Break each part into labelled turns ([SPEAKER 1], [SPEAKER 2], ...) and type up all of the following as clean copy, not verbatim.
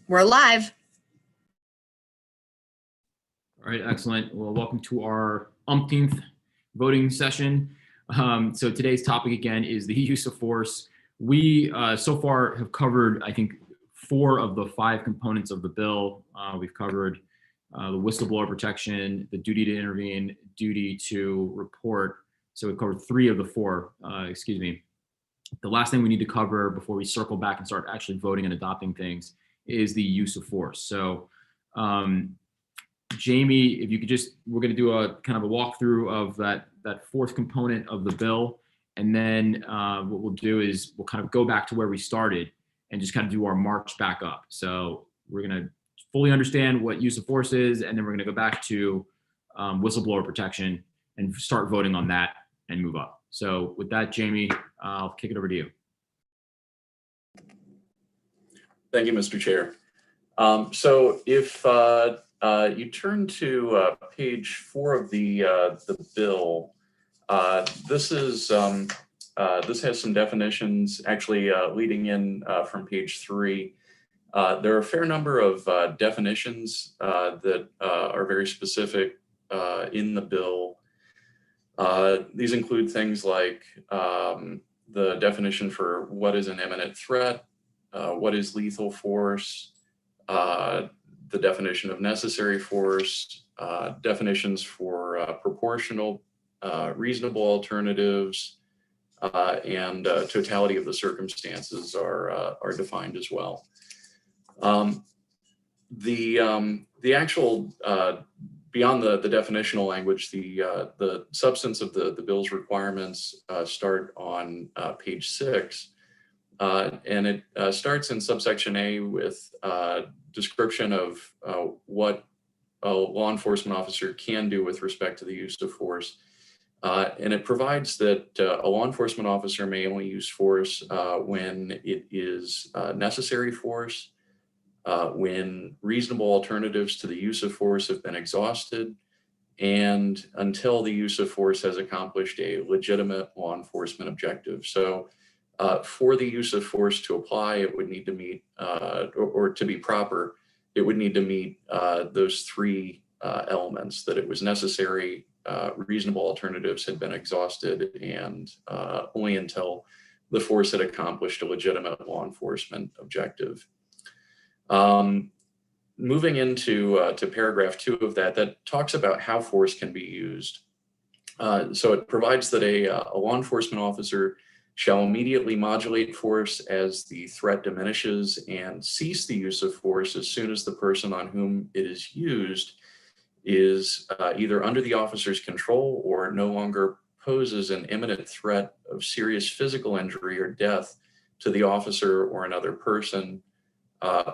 [SPEAKER 1] We're live.
[SPEAKER 2] All right, excellent. Well, welcome to our umpteenth voting session. So today's topic again is the use of force. We so far have covered, I think, 4 of the 5 components of the bill. We've covered the whistleblower protection, the duty to intervene, duty to report. So we've covered 3 of the 4, excuse me. The last thing we need to cover before we circle back and start actually voting and adopting things is the use of force. So Jamie, if you could just, we're going to do a kind of a walkthrough of that 4th component of the bill. And then what we'll do is we'll kind of go back to where we started and just kind of do our march back up. So we're going to fully understand what use of force is, and then we're going to go back to whistleblower protection and start voting on that and move up. So with that, Jamie, I'll kick it over to you.
[SPEAKER 3] Thank you, Mr. Chair. So if you turn to page 4 of the bill, this has some definitions actually leading in from page 3. There are a fair number of definitions that are very specific in the bill. These include things like the definition for what is an imminent threat, what is lethal force, the definition of necessary force, definitions for proportional, reasonable alternatives, and totality of the circumstances are defined as well. The actual beyond the definitional language, the substance of the bill's requirements start on page 6, and it starts in subsection A with description of what a law enforcement officer can do with respect to the use of force. And it provides that a law enforcement officer may only use force when it is necessary force, when reasonable alternatives to the use of force have been exhausted, and until the use of force has accomplished a legitimate law enforcement objective. So for the use of force to apply, it would need to meet, or to be proper, it would need to meet those 3 elements: that it was necessary, reasonable alternatives had been exhausted, and only until the force had accomplished a legitimate law enforcement objective. Moving into to paragraph 2 of that talks about how force can be used. So it provides that a law enforcement officer shall immediately modulate force as the threat diminishes and cease the use of force as soon as the person on whom it is used is either under the officer's control or no longer poses an imminent threat of serious physical injury or death to the officer or another person,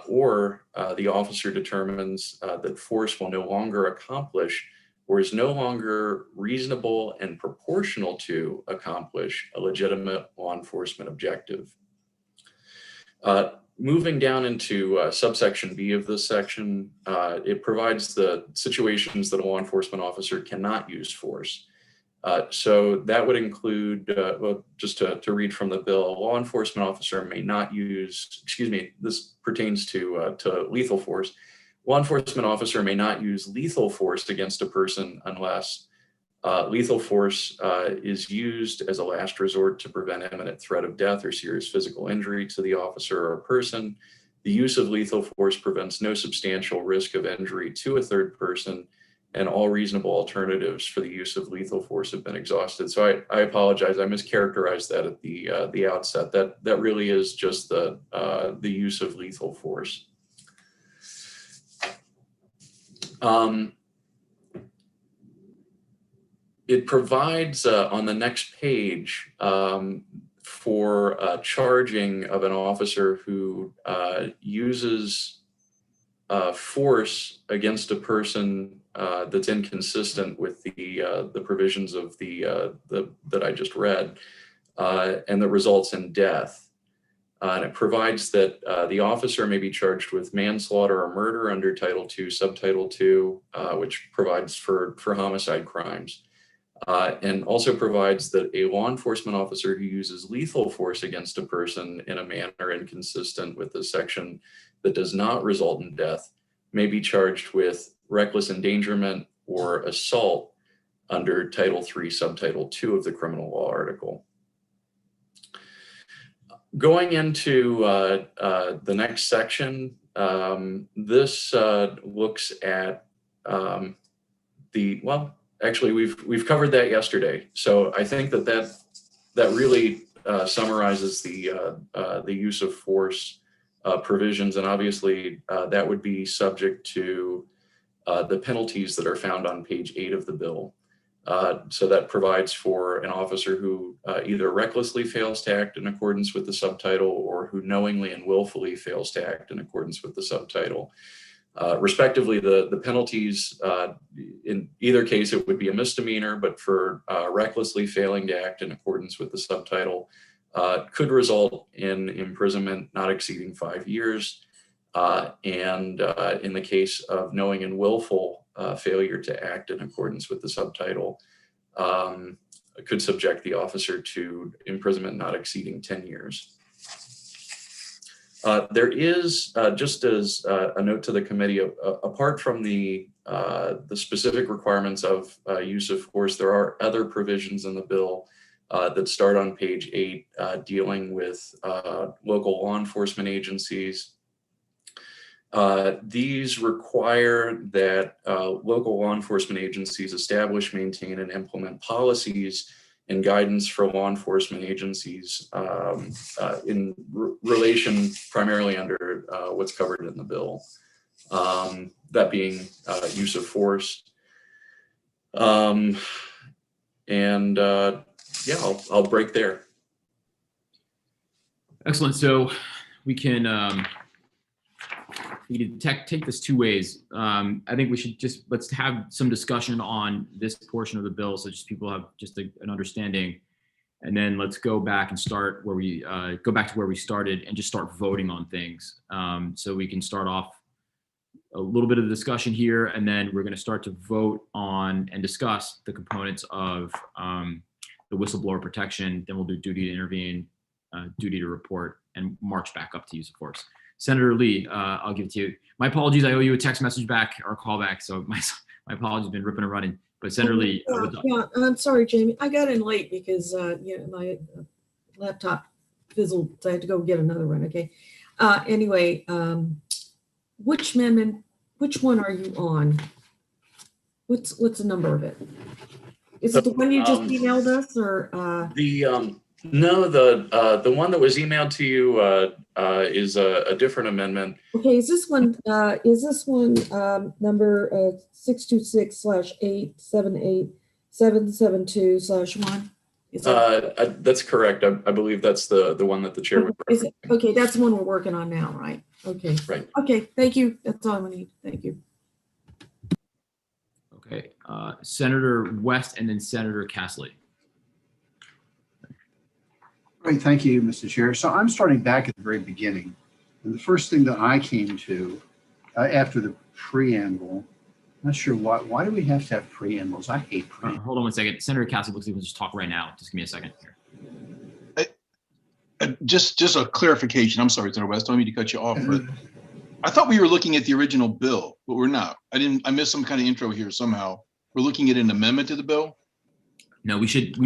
[SPEAKER 3] or the officer determines that force will no longer accomplish or is no longer reasonable and proportional to accomplish a legitimate law enforcement objective. Moving down into subsection B of this section, it provides the situations that a law enforcement officer cannot use force. So that would include, well, just to read from the bill, a law enforcement officer may not use, excuse me, this pertains to lethal force. Law enforcement officer may not use lethal force against a person unless lethal force is used as a last resort to prevent imminent threat of death or serious physical injury to the officer or person. The use of lethal force prevents no substantial risk of injury to a third person, and all reasonable alternatives for the use of lethal force have been exhausted. So I apologize, I mischaracterized that at the outset. That really is just the use of lethal force. It provides on the next page for charging of an officer who uses force against a person that's inconsistent with the provisions of that I just read, and that results in death. And it provides that the officer may be charged with manslaughter or murder under Title II, Subtitle II, which provides for homicide crimes. and also provides that a law enforcement officer who uses lethal force against a person in a manner inconsistent with this section that does not result in death may be charged with reckless endangerment or assault under Title III, Subtitle II of the criminal law article. Going into the next section, this looks at actually we've covered that yesterday. So I think that really summarizes the use of force provisions, and obviously that would be subject to the penalties that are found on page 8 of the bill. So that provides for an officer who either recklessly fails to act in accordance with the subtitle or who knowingly and willfully fails to act in accordance with the subtitle. Respectively, the penalties, in either case, it would be a misdemeanor, but for recklessly failing to act in accordance with the subtitle, could result in imprisonment not exceeding 5 years. And in the case of knowing and willful failure to act in accordance with the subtitle, could subject the officer to imprisonment not exceeding 10 years. There is, just as a note to the committee, apart from the specific requirements of use of force, there are other provisions in the bill that start on page 8 dealing with local law enforcement agencies. These require that local law enforcement agencies establish, maintain, and implement policies and guidance for law enforcement agencies in relation primarily under what's covered in the bill, that being use of force. Yeah, I'll break there.
[SPEAKER 2] Excellent. So we can take this two ways. I think we should let's have some discussion on this portion of the bill, so just people have just an understanding, and then let's go back and start where we go back to where we started and just start voting on things. So we can start off a little bit of the discussion here, and then we're going to start to vote on and discuss the components of the whistleblower protection. Then we'll do duty to intervene, duty to report, and march back up to use of force. Senator Lee, I'll give it to you. My apologies, I owe you a text message back or a call back, so my apologies have been ripping and running. But Senator Lee.
[SPEAKER 1] Yeah, I'm sorry, Jamie. I got in late because my laptop fizzled, so I had to go get another one, okay? Anyway, which amendment, which one are you on? What's the number of it? Is it the one you just emailed us, or?
[SPEAKER 3] No, the one that was emailed to you is a different amendment.
[SPEAKER 1] Okay, is this one number 626/878-772/1?
[SPEAKER 3] That's correct. I believe that's the one that the chair would.
[SPEAKER 1] Okay, that's the one we're working on now, right? Okay.
[SPEAKER 3] Right.
[SPEAKER 1] Okay, thank you. That's all I need. Thank you.
[SPEAKER 2] Okay, Senator West and then Senator Castley.
[SPEAKER 4] Great, thank you, Mr. Chair. So I'm starting back at the very beginning. And the first thing that I came to after the preamble, I'm not sure why do we have to have preambles? I hate preambles.
[SPEAKER 2] Hold on one second. Senator Castley looks like we can just talk right now. Just give me a second here.
[SPEAKER 5] Just a clarification. I'm sorry, Senator West. I don't mean to cut you off, but I thought we were looking at the original bill, but we're not. I missed some kind of intro here somehow. We're looking at an amendment to the bill?
[SPEAKER 2] No, we should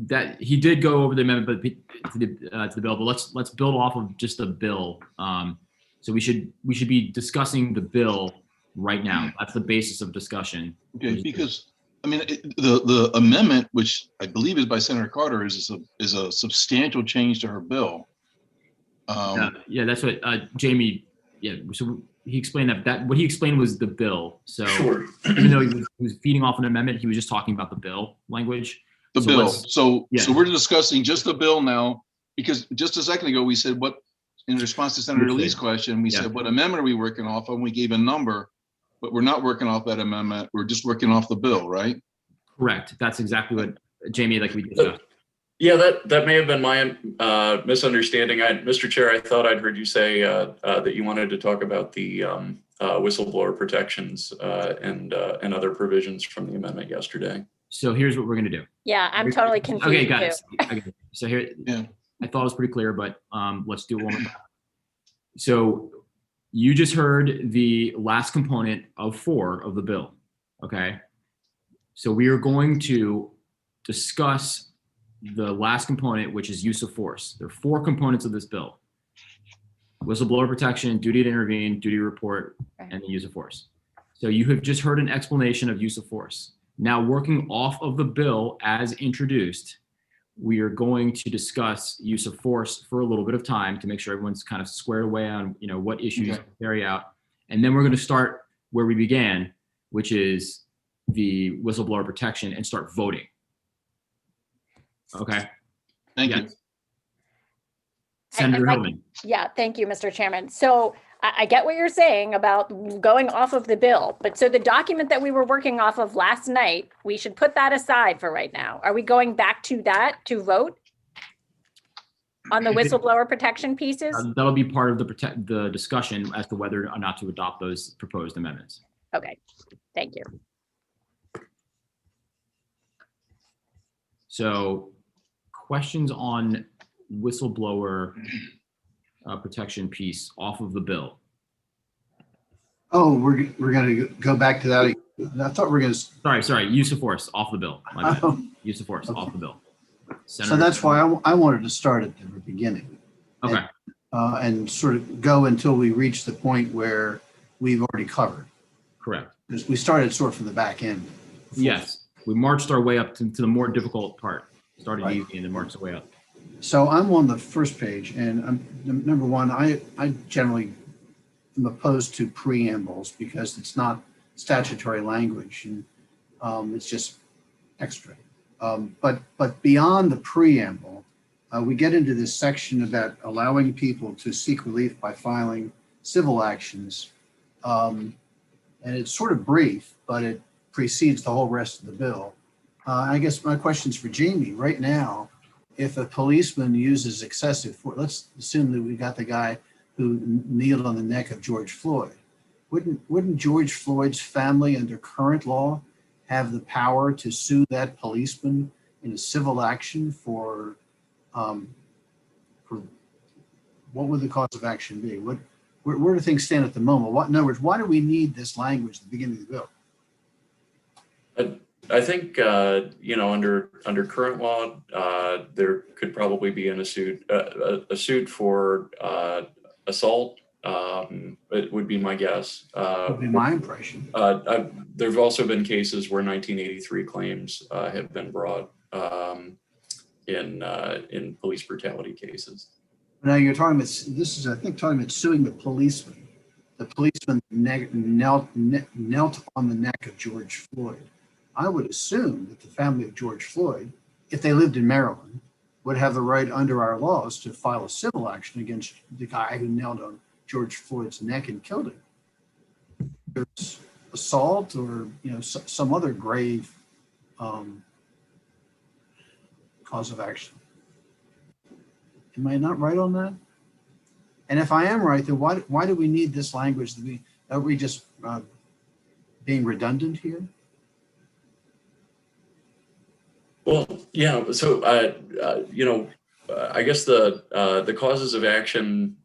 [SPEAKER 2] that he did go over the amendment to the bill, but let's build off of just the bill. So we should be discussing the bill right now. That's the basis of discussion.
[SPEAKER 5] Okay, because I mean the amendment, which I believe is by Senator Carter, is a substantial change to her bill.
[SPEAKER 2] Yeah, that's what Jamie. Yeah, so he explained that what he explained was the bill. So
[SPEAKER 3] Sure.
[SPEAKER 2] Even though he was feeding off an amendment, he was just talking about the bill language.
[SPEAKER 5] The
[SPEAKER 2] So
[SPEAKER 5] bill.
[SPEAKER 2] let's-
[SPEAKER 5] So
[SPEAKER 2] yeah.
[SPEAKER 5] so we're discussing just the bill now, because just a second ago we said what, in response to Senator
[SPEAKER 2] Okay.
[SPEAKER 5] Lee's question, we
[SPEAKER 2] Yeah.
[SPEAKER 5] said what amendment are we working off of? And we gave a number, but we're not working off that amendment. We're just working off the bill, right?
[SPEAKER 2] Correct. That's exactly what Jamie, like we discussed.
[SPEAKER 3] Yeah, that may have been my misunderstanding. Mr. Chair, I thought I'd heard you say that you wanted to talk about the whistleblower protections and other provisions from the amendment yesterday.
[SPEAKER 2] So here's what we're going to do.
[SPEAKER 6] Yeah, I'm totally confused.
[SPEAKER 2] Okay, got
[SPEAKER 6] too.
[SPEAKER 2] it. Okay. So here,
[SPEAKER 5] Yeah.
[SPEAKER 2] I thought it was pretty clear, but let's do it one more time. So you just heard the last component of 4 of the bill. Okay. So we are going to discuss the last component, which is use of force. There are 4 components of this bill: whistleblower protection, duty to intervene, duty to report, and the use of force. So you have just heard an explanation of use of force. Now, working off of the bill as introduced, we are going to discuss use of force for a little bit of time to make sure everyone's kind of squared away on, what issues to carry out. And then we're going to start where we began, which is the whistleblower protection, and start voting. Okay.
[SPEAKER 5] Thank you.
[SPEAKER 2] Yes. Senator Hillman.
[SPEAKER 6] Yeah, thank you, Mr. Chairman. So I get what you're saying about going off of the bill, but so the document that we were working off of last night, we should put that aside for right now. Are we going back to that to vote on the whistleblower protection pieces?
[SPEAKER 2] That'll be part of the discussion as to whether or not to adopt those proposed amendments.
[SPEAKER 6] Okay, thank you.
[SPEAKER 2] So, questions on whistleblower protection piece off of the bill?
[SPEAKER 4] Oh, we're going to go back to that. I thought we were going to.
[SPEAKER 2] Sorry. Use of force off the bill. My bad.
[SPEAKER 4] Oh,
[SPEAKER 2] Use of force
[SPEAKER 4] okay.
[SPEAKER 2] off the bill.
[SPEAKER 4] so that's why I wanted to start at the beginning.
[SPEAKER 2] Okay.
[SPEAKER 4] And sort of go until we reach the point where we've already covered.
[SPEAKER 2] Correct.
[SPEAKER 4] Because we started sort of from the back end.
[SPEAKER 2] Yes. We marched our way up to the more difficult part. Started
[SPEAKER 4] Right.
[SPEAKER 2] easy and then marched our way up.
[SPEAKER 4] So I'm on the first page, and number one, I generally am opposed to preambles because it's not statutory language, and it's just extra. But beyond the preamble, we get into this section about allowing people to seek relief by filing civil actions, and it's sort of brief, but it precedes the whole rest of the bill. I guess my question's for Jamie. Right now, if a policeman uses excessive force, let's assume that we got the guy who kneeled on the neck of George Floyd. Wouldn't George Floyd's family, under current law, have the power to sue that policeman in a civil action for what would the cause of action be? Where do things stand at the moment? In other words, why do we need this language at the beginning of the bill?
[SPEAKER 3] I think under current law, there could probably be a suit for assault. It would be my guess.
[SPEAKER 4] Would be my impression.
[SPEAKER 3] There have also been cases where 1983 claims have been brought in police brutality cases.
[SPEAKER 4] Now you're talking about, this is, I think, talking about suing the policeman. The policeman knelt on the neck of George Floyd. I would assume that the family of George Floyd, if they lived in Maryland, would have the right under our laws to file a civil action against the guy who knelt on George Floyd's neck and killed him. There's assault or some other grave cause of action. Am I not right on that? And if I am right, then why do we need this language? Are we just being redundant here?
[SPEAKER 3] Well, yeah. So, I guess the causes of action,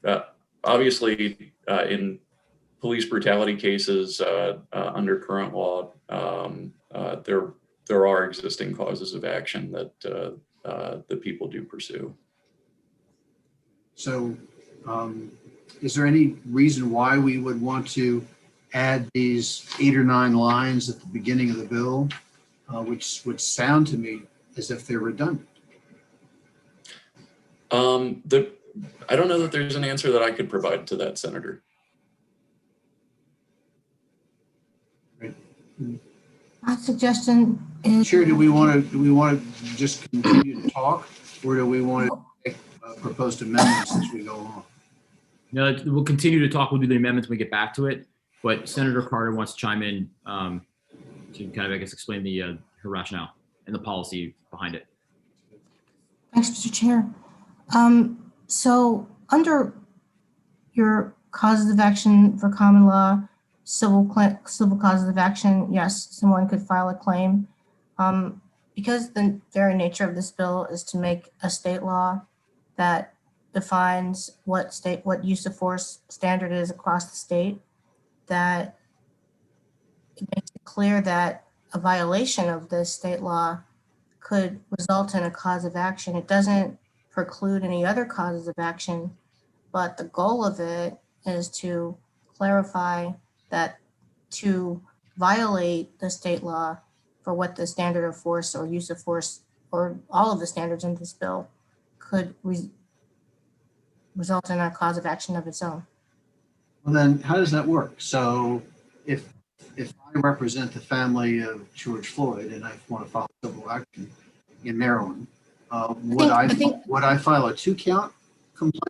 [SPEAKER 3] obviously, in police brutality cases under current law, there are existing causes of action that people do pursue.
[SPEAKER 4] So, is there any reason why we would want to add these 8 or 9 lines at the beginning of the bill, which would sound to me as if they're redundant?
[SPEAKER 3] I don't know that there's an answer that I could provide to that, Senator.
[SPEAKER 7] My suggestion is.
[SPEAKER 4] Chair, do we want to just continue to talk, or do we want to make proposed amendments as we go on?
[SPEAKER 2] No, we'll continue to talk. We'll do the amendments when we get back to it. But Senator Carter wants to chime in to kind of, I guess, explain her rationale and the policy behind it.
[SPEAKER 7] Thanks, Mr. Chair. So under your causes of action for common law, civil causes of action, yes, someone could file a claim. Because the very nature of this bill is to make a state law that defines what use of force standard is across the state, that it makes it clear that a violation of this state law could result in a cause of action. It doesn't preclude any other causes of action, but the goal of it is to clarify that to violate the state law for what the standard of force or use of force or all of the standards in this bill could result in a cause of action of its own.
[SPEAKER 4] Well, then how does that work? So if I represent the family of George Floyd and I want to file civil action in Maryland, would I file a 2-count complaint?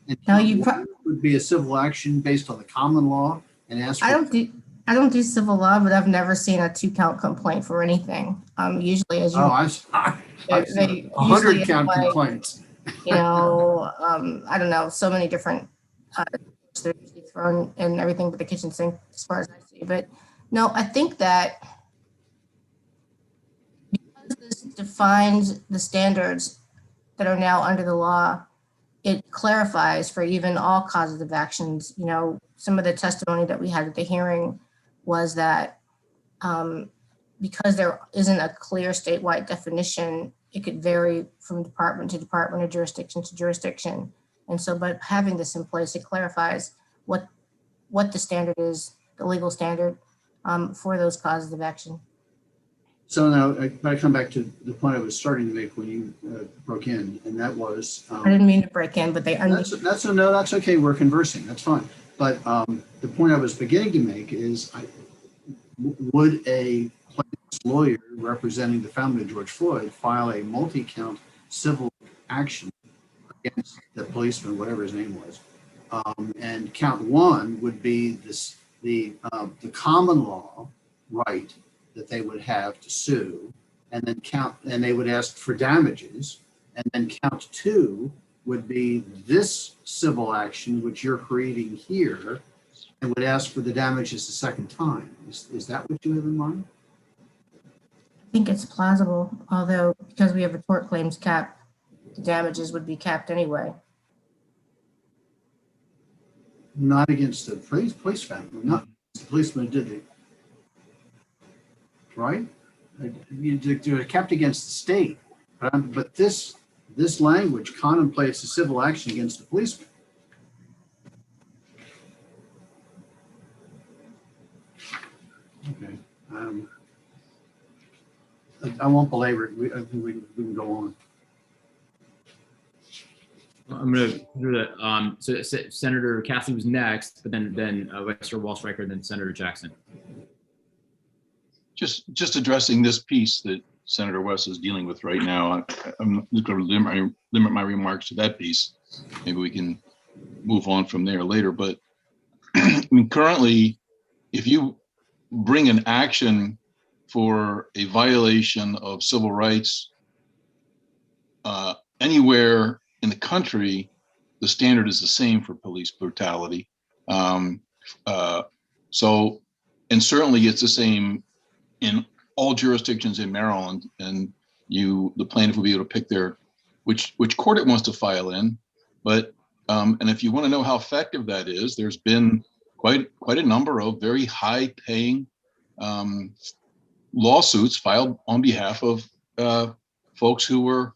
[SPEAKER 4] And
[SPEAKER 7] No,
[SPEAKER 4] would be a civil action based on the common law and ask for.
[SPEAKER 7] I don't do civil law, but I've never seen a 2-count complaint for anything. Usually, as you
[SPEAKER 4] I've seen 100-count complaints.
[SPEAKER 7] You know, I don't know, so many different they're usually thrown in everything but the kitchen sink, as far as I see. But no, I think that because this defines the standards that are now under the law, it clarifies for even all causes of actions. You know, some of the testimony that we had at the hearing was that because there isn't a clear statewide definition, it could vary from department to department or jurisdiction to jurisdiction. And so, but having this in place, it clarifies what the standard is, the legal standard for those causes of action.
[SPEAKER 4] So now I come back to the point I was starting to make when you broke in, and that was.
[SPEAKER 7] I didn't mean to break in, but
[SPEAKER 4] that's okay. We're conversing. That's fine. But the point I was beginning to make is, would a plaintiff's lawyer representing the family of George Floyd file a multi-count civil action against the policeman, whatever his name was, and count 1 would be the common law right that they would have to sue, and then they would ask for damages, and then count 2 would be this civil action which you're creating here, and would ask for the damages the second time. Is that what you have in mind?
[SPEAKER 7] I think it's plausible, although because we have a tort claims cap, the damages would be capped anyway.
[SPEAKER 4] Not against the police family, not the policeman who did it. Right? They're kept against the state, but this language contemplates a civil action against the policeman. Okay. I won't belabor it. I think we can go on.
[SPEAKER 2] I'm going to do that. So Senator Cassidy was next, but then Vice Chair Wallstreicher, then Senator Jackson.
[SPEAKER 5] Just addressing this piece that Senator West is dealing with right now. I'm going to limit my remarks to that piece. Maybe we can move on from there later. But I mean, currently, if you bring an action for a violation of civil rights anywhere in the country, the standard is the same for police brutality. And certainly it's the same in all jurisdictions in Maryland, and the plaintiff will be able to pick which court it wants to file in. But and if you want to know how effective that is, there's been quite a number of very high-paying lawsuits filed on behalf of folks who were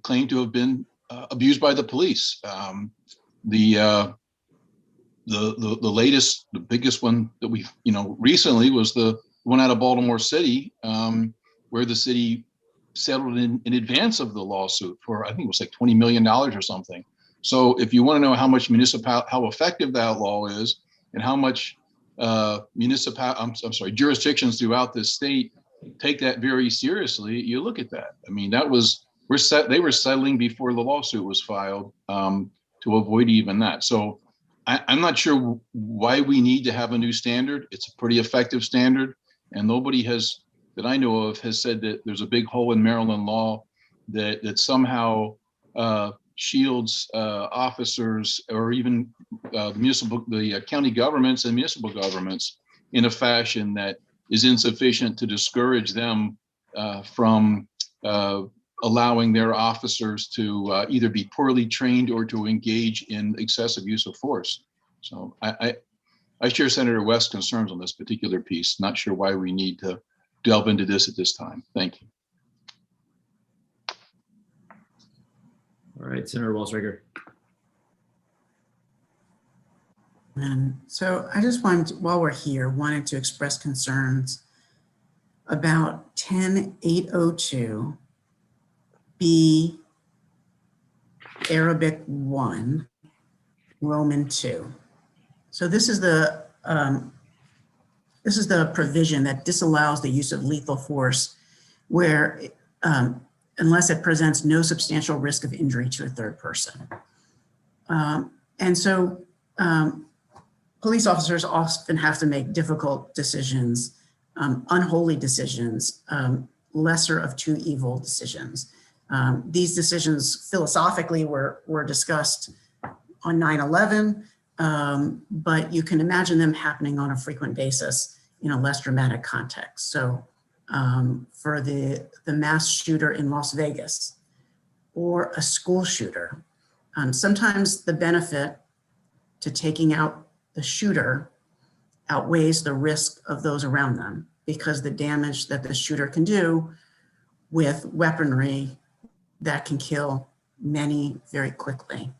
[SPEAKER 5] claimed to have been abused by the police. The latest, the biggest one that we recently was the one out of Baltimore City, where the city settled in advance of the lawsuit for, I think it was like $20 million or something. So if you want to know how much how effective that law is, and how much jurisdictions throughout this state take that very seriously, you look at that. I mean, they were settling before the lawsuit was filed to avoid even that. So I'm not sure why we need to have a new standard. It's a pretty effective standard, and nobody that I know of has said that there's a big hole in Maryland law that somehow shields officers or even the county governments and municipal governments in a fashion that is insufficient to discourage them from allowing their officers to either be poorly trained or to engage in excessive use of force. So I share Senator West's concerns on this particular piece. Not sure why we need to delve into this at this time. Thank you.
[SPEAKER 2] All right, Senator Walsh-Rager.
[SPEAKER 8] And so I just wanted, while we're here, wanted to express concerns about 10802 B Arabic 1 Roman 2. So this is the provision that disallows the use of lethal force where unless it presents no substantial risk of injury to a third person. And so police officers often have to make difficult decisions, unholy decisions, lesser of two evil decisions. These decisions philosophically were discussed on 9/11, but you can imagine them happening on a frequent basis in a less dramatic context. So for the mass shooter in Las Vegas or a school shooter, sometimes the benefit to taking out the shooter outweighs the risk of those around them because the damage that the shooter can do with weaponry that can kill many very quickly.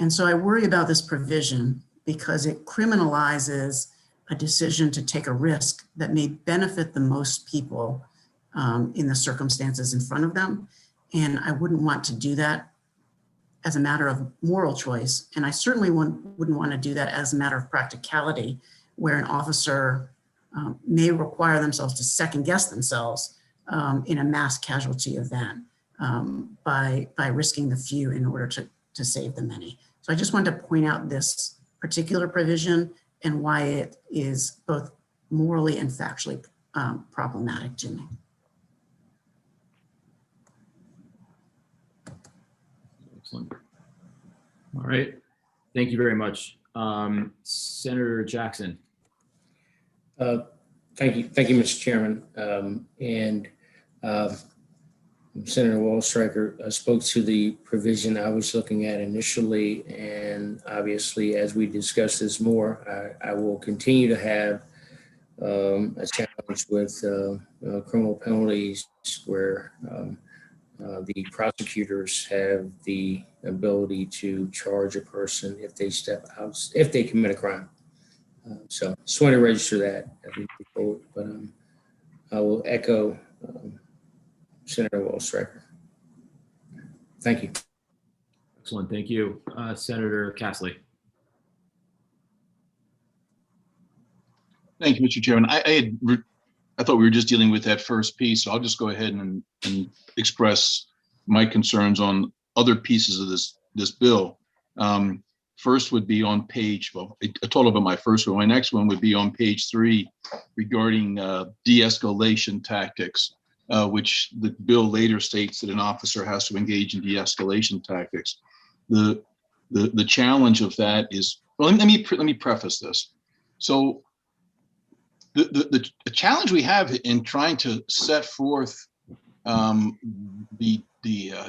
[SPEAKER 8] And so I worry about this provision because it criminalizes a decision to take a risk that may benefit the most people in the circumstances in front of them. And I wouldn't want to do that as a matter of moral choice. And I certainly wouldn't want to do that as a matter of practicality, where an officer may require themselves to second guess themselves in a mass casualty event by risking the few in order to save the many. So I just wanted to point out this particular provision and why it is both morally and factually problematic to me.
[SPEAKER 2] Excellent. All right. Thank you very much. Senator Jackson.
[SPEAKER 9] Thank you, Mr. Chairman. Senator Walsh-Rager spoke to the provision I was looking at initially, and obviously, as we discuss this more, I will continue to have a challenge with criminal penalties where the prosecutors have the ability to charge a person if they step out, if they commit a crime. So just want to register that as we move forward, but I will echo Senator Walsh-Rager. Thank you.
[SPEAKER 2] Excellent. Thank you. Senator Castley.
[SPEAKER 5] Thank you, Mr. Chairman. I thought we were just dealing with that first piece, so I'll just go ahead and express my concerns on other pieces of this bill. First would be on page, well, I told about my first one. My next one would be on page 3 regarding de-escalation tactics, which the bill later states that an officer has to engage in de-escalation tactics. The challenge of that is, well, let me preface this. So the challenge we have in trying to set forth the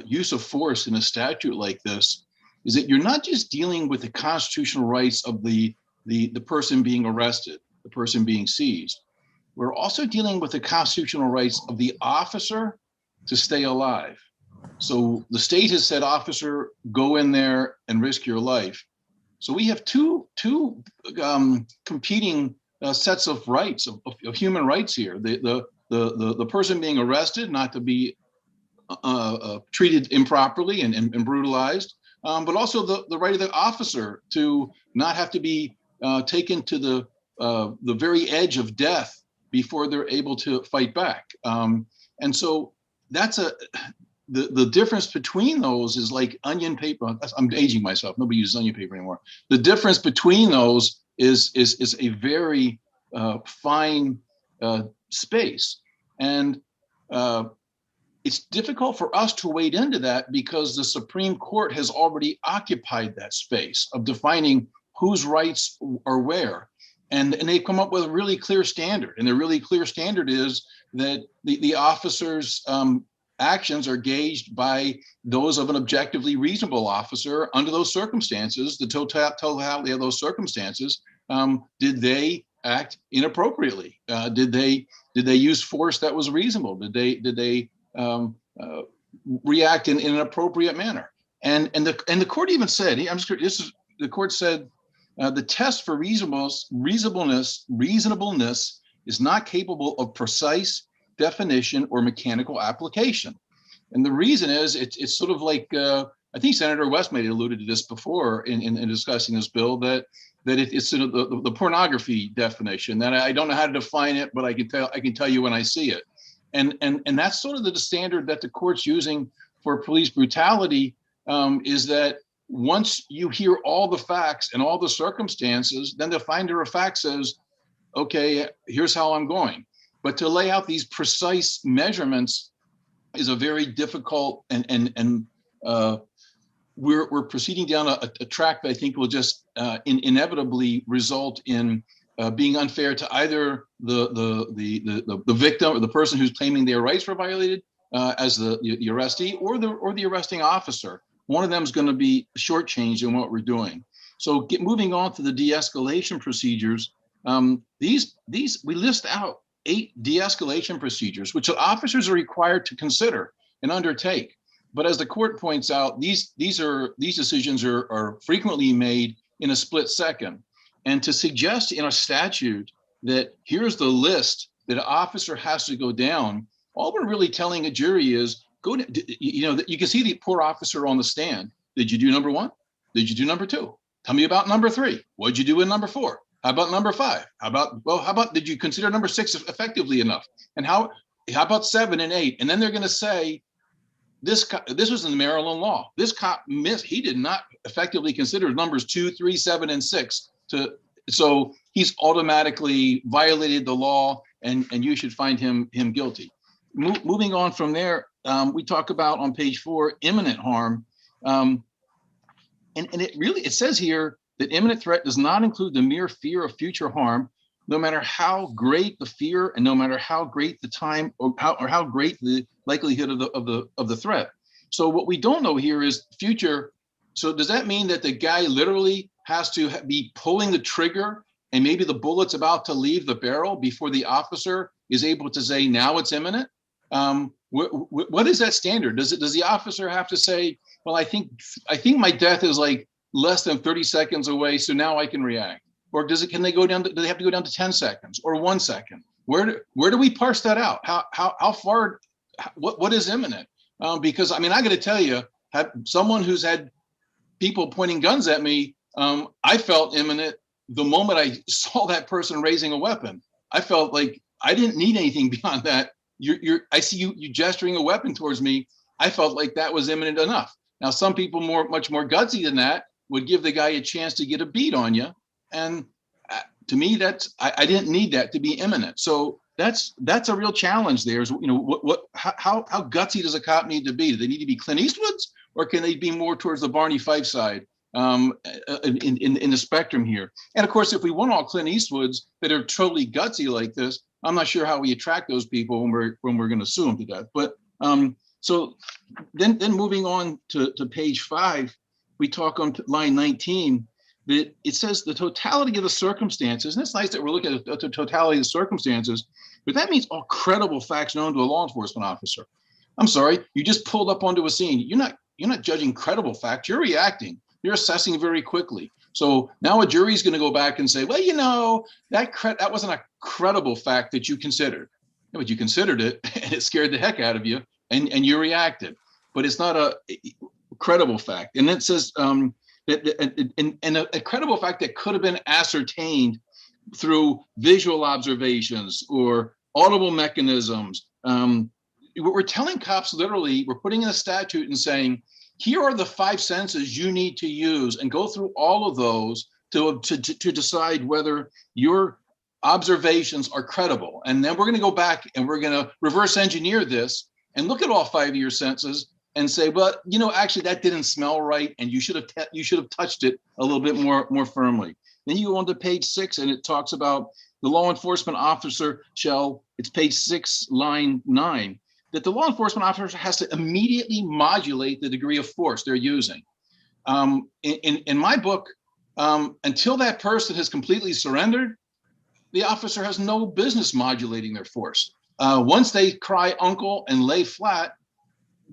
[SPEAKER 5] use of force in a statute like this is that you're not just dealing with the constitutional rights of the person being arrested, the person being seized. We're also dealing with the constitutional rights of the officer to stay alive. So the state has said, officer, go in there and risk your life. So we have two competing sets of rights, of human rights here. The person being arrested not to be treated improperly and brutalized, but also the right of the officer to not have to be taken to the very edge of death before they're able to fight back. And so that's the difference between those is like onion paper. I'm aging myself. Nobody uses onion paper anymore. The difference between those is a very fine space. And it's difficult for us to wade into that because the Supreme Court has already occupied that space of defining whose rights are where. And they've come up with a really clear standard. And the really clear standard is that the officer's actions are gauged by those of an objectively reasonable officer under those circumstances, the totality of those circumstances. Did they act inappropriately? Did they use force that was reasonable? Did they react in an appropriate manner? And the court even said, the court said, the test for reasonableness is not capable of precise definition or mechanical application. And the reason is it's sort of like, I think Senator West may have alluded to this before in discussing this bill, that it's sort of the pornography definition, that I don't know how to define it, but I can tell you when I see it. And that's sort of the standard that the court's using for police brutality, is that once you hear all the facts and all the circumstances, then the finder of fact says, okay, here's how I'm going. But to lay out these precise measurements is a very difficult, and we're proceeding down a track that I think will just inevitably result in being unfair to either the victim or the person who's claiming their rights were violated as the arrestee, or the arresting officer. One of them is going to be shortchanged in what we're doing. So moving on to the de-escalation procedures, we list out 8 de-escalation procedures, which officers are required to consider and undertake. But as the court points out, these decisions are frequently made in a split second. And to suggest in a statute that here's the list that an officer has to go down, all we're really telling a jury is, you can see the poor officer on the stand. Did you do number 1? Did you do number 2? Tell me about number 3. What'd you do in number 4? How about number 5? How about did you consider number 6 effectively enough? And how about 7 and 8? And then they're going to say, this was in the Maryland law. This cop missed. He did not effectively consider numbers 2, 3, 7, and 6. So he's automatically violated the law, and you should find him guilty. Moving on from there, we talk about on page 4 imminent harm, and it says here that imminent threat does not include the mere fear of future harm, no matter how great the fear and no matter how great the time or how great the likelihood of the threat. So what we don't know here is future. So does that mean that the guy literally has to be pulling the trigger and maybe the bullet's about to leave the barrel before the officer is able to say, now it's imminent? What is that standard? Does the officer have to say, well, I think my death is like less than 30 seconds away, so now I can react? Or can they go down do they have to go down to 10 seconds or 1 second? Where do we parse that out? How far, what is imminent? Because I mean, I got to tell you, someone who's had people pointing guns at me, I felt imminent the moment I saw that person raising a weapon. I felt like I didn't need anything beyond that. I see you gesturing a weapon towards me. I felt like that was imminent enough. Now, some people much more gutsy than that would give the guy a chance to get a beat on you. And to me, I didn't need that to be imminent. So that's a real challenge there. Is, how gutsy does a cop need to be? Do they need to be Clint Eastwood's, or can they be more towards the Barney Fife side in the spectrum here? And of course, if we want all Clint Eastwoods that are totally gutsy like this, I'm not sure how we attract those people when we're going to sue them to death. But so then moving on to page 5, we talk on line 19 that it says the totality of the circumstances. And it's nice that we're looking at the totality of the circumstances, but that means all credible facts known to a law enforcement officer. I'm sorry, you just pulled up onto a scene. You're not judging credible facts. You're reacting. You're assessing very quickly. So now a jury's going to go back and say, well, that wasn't a credible fact that you considered. Yeah, but you considered it, and it scared the heck out of you, and you reacted. But it's not a credible fact. And it says a credible fact that could have been ascertained through visual observations or audible mechanisms. We're telling cops literally, we're putting in a statute and saying, here are the 5 senses you need to use, and go through all of those to decide whether your observations are credible. And then we're going to go back and we're going to reverse engineer this and look at all 5 of your senses and say, well, you know, actually that didn't smell right, and you should have touched it a little bit more firmly. Then you go on to page 6, and it talks about the law enforcement officer shall, it's page 6, line 9, that the law enforcement officer has to immediately modulate the degree of force they're using. In my book, until that person has completely surrendered, the officer has no business modulating their force. Once they cry uncle and lay flat,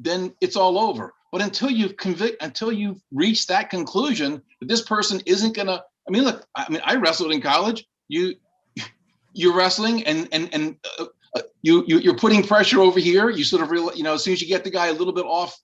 [SPEAKER 5] then it's all over. But until you've reached that conclusion that this person isn't gonna, I mean, look, I wrestled in college. You're wrestling and you're putting pressure over here. You sort of, you know, as soon as you get the guy a little bit off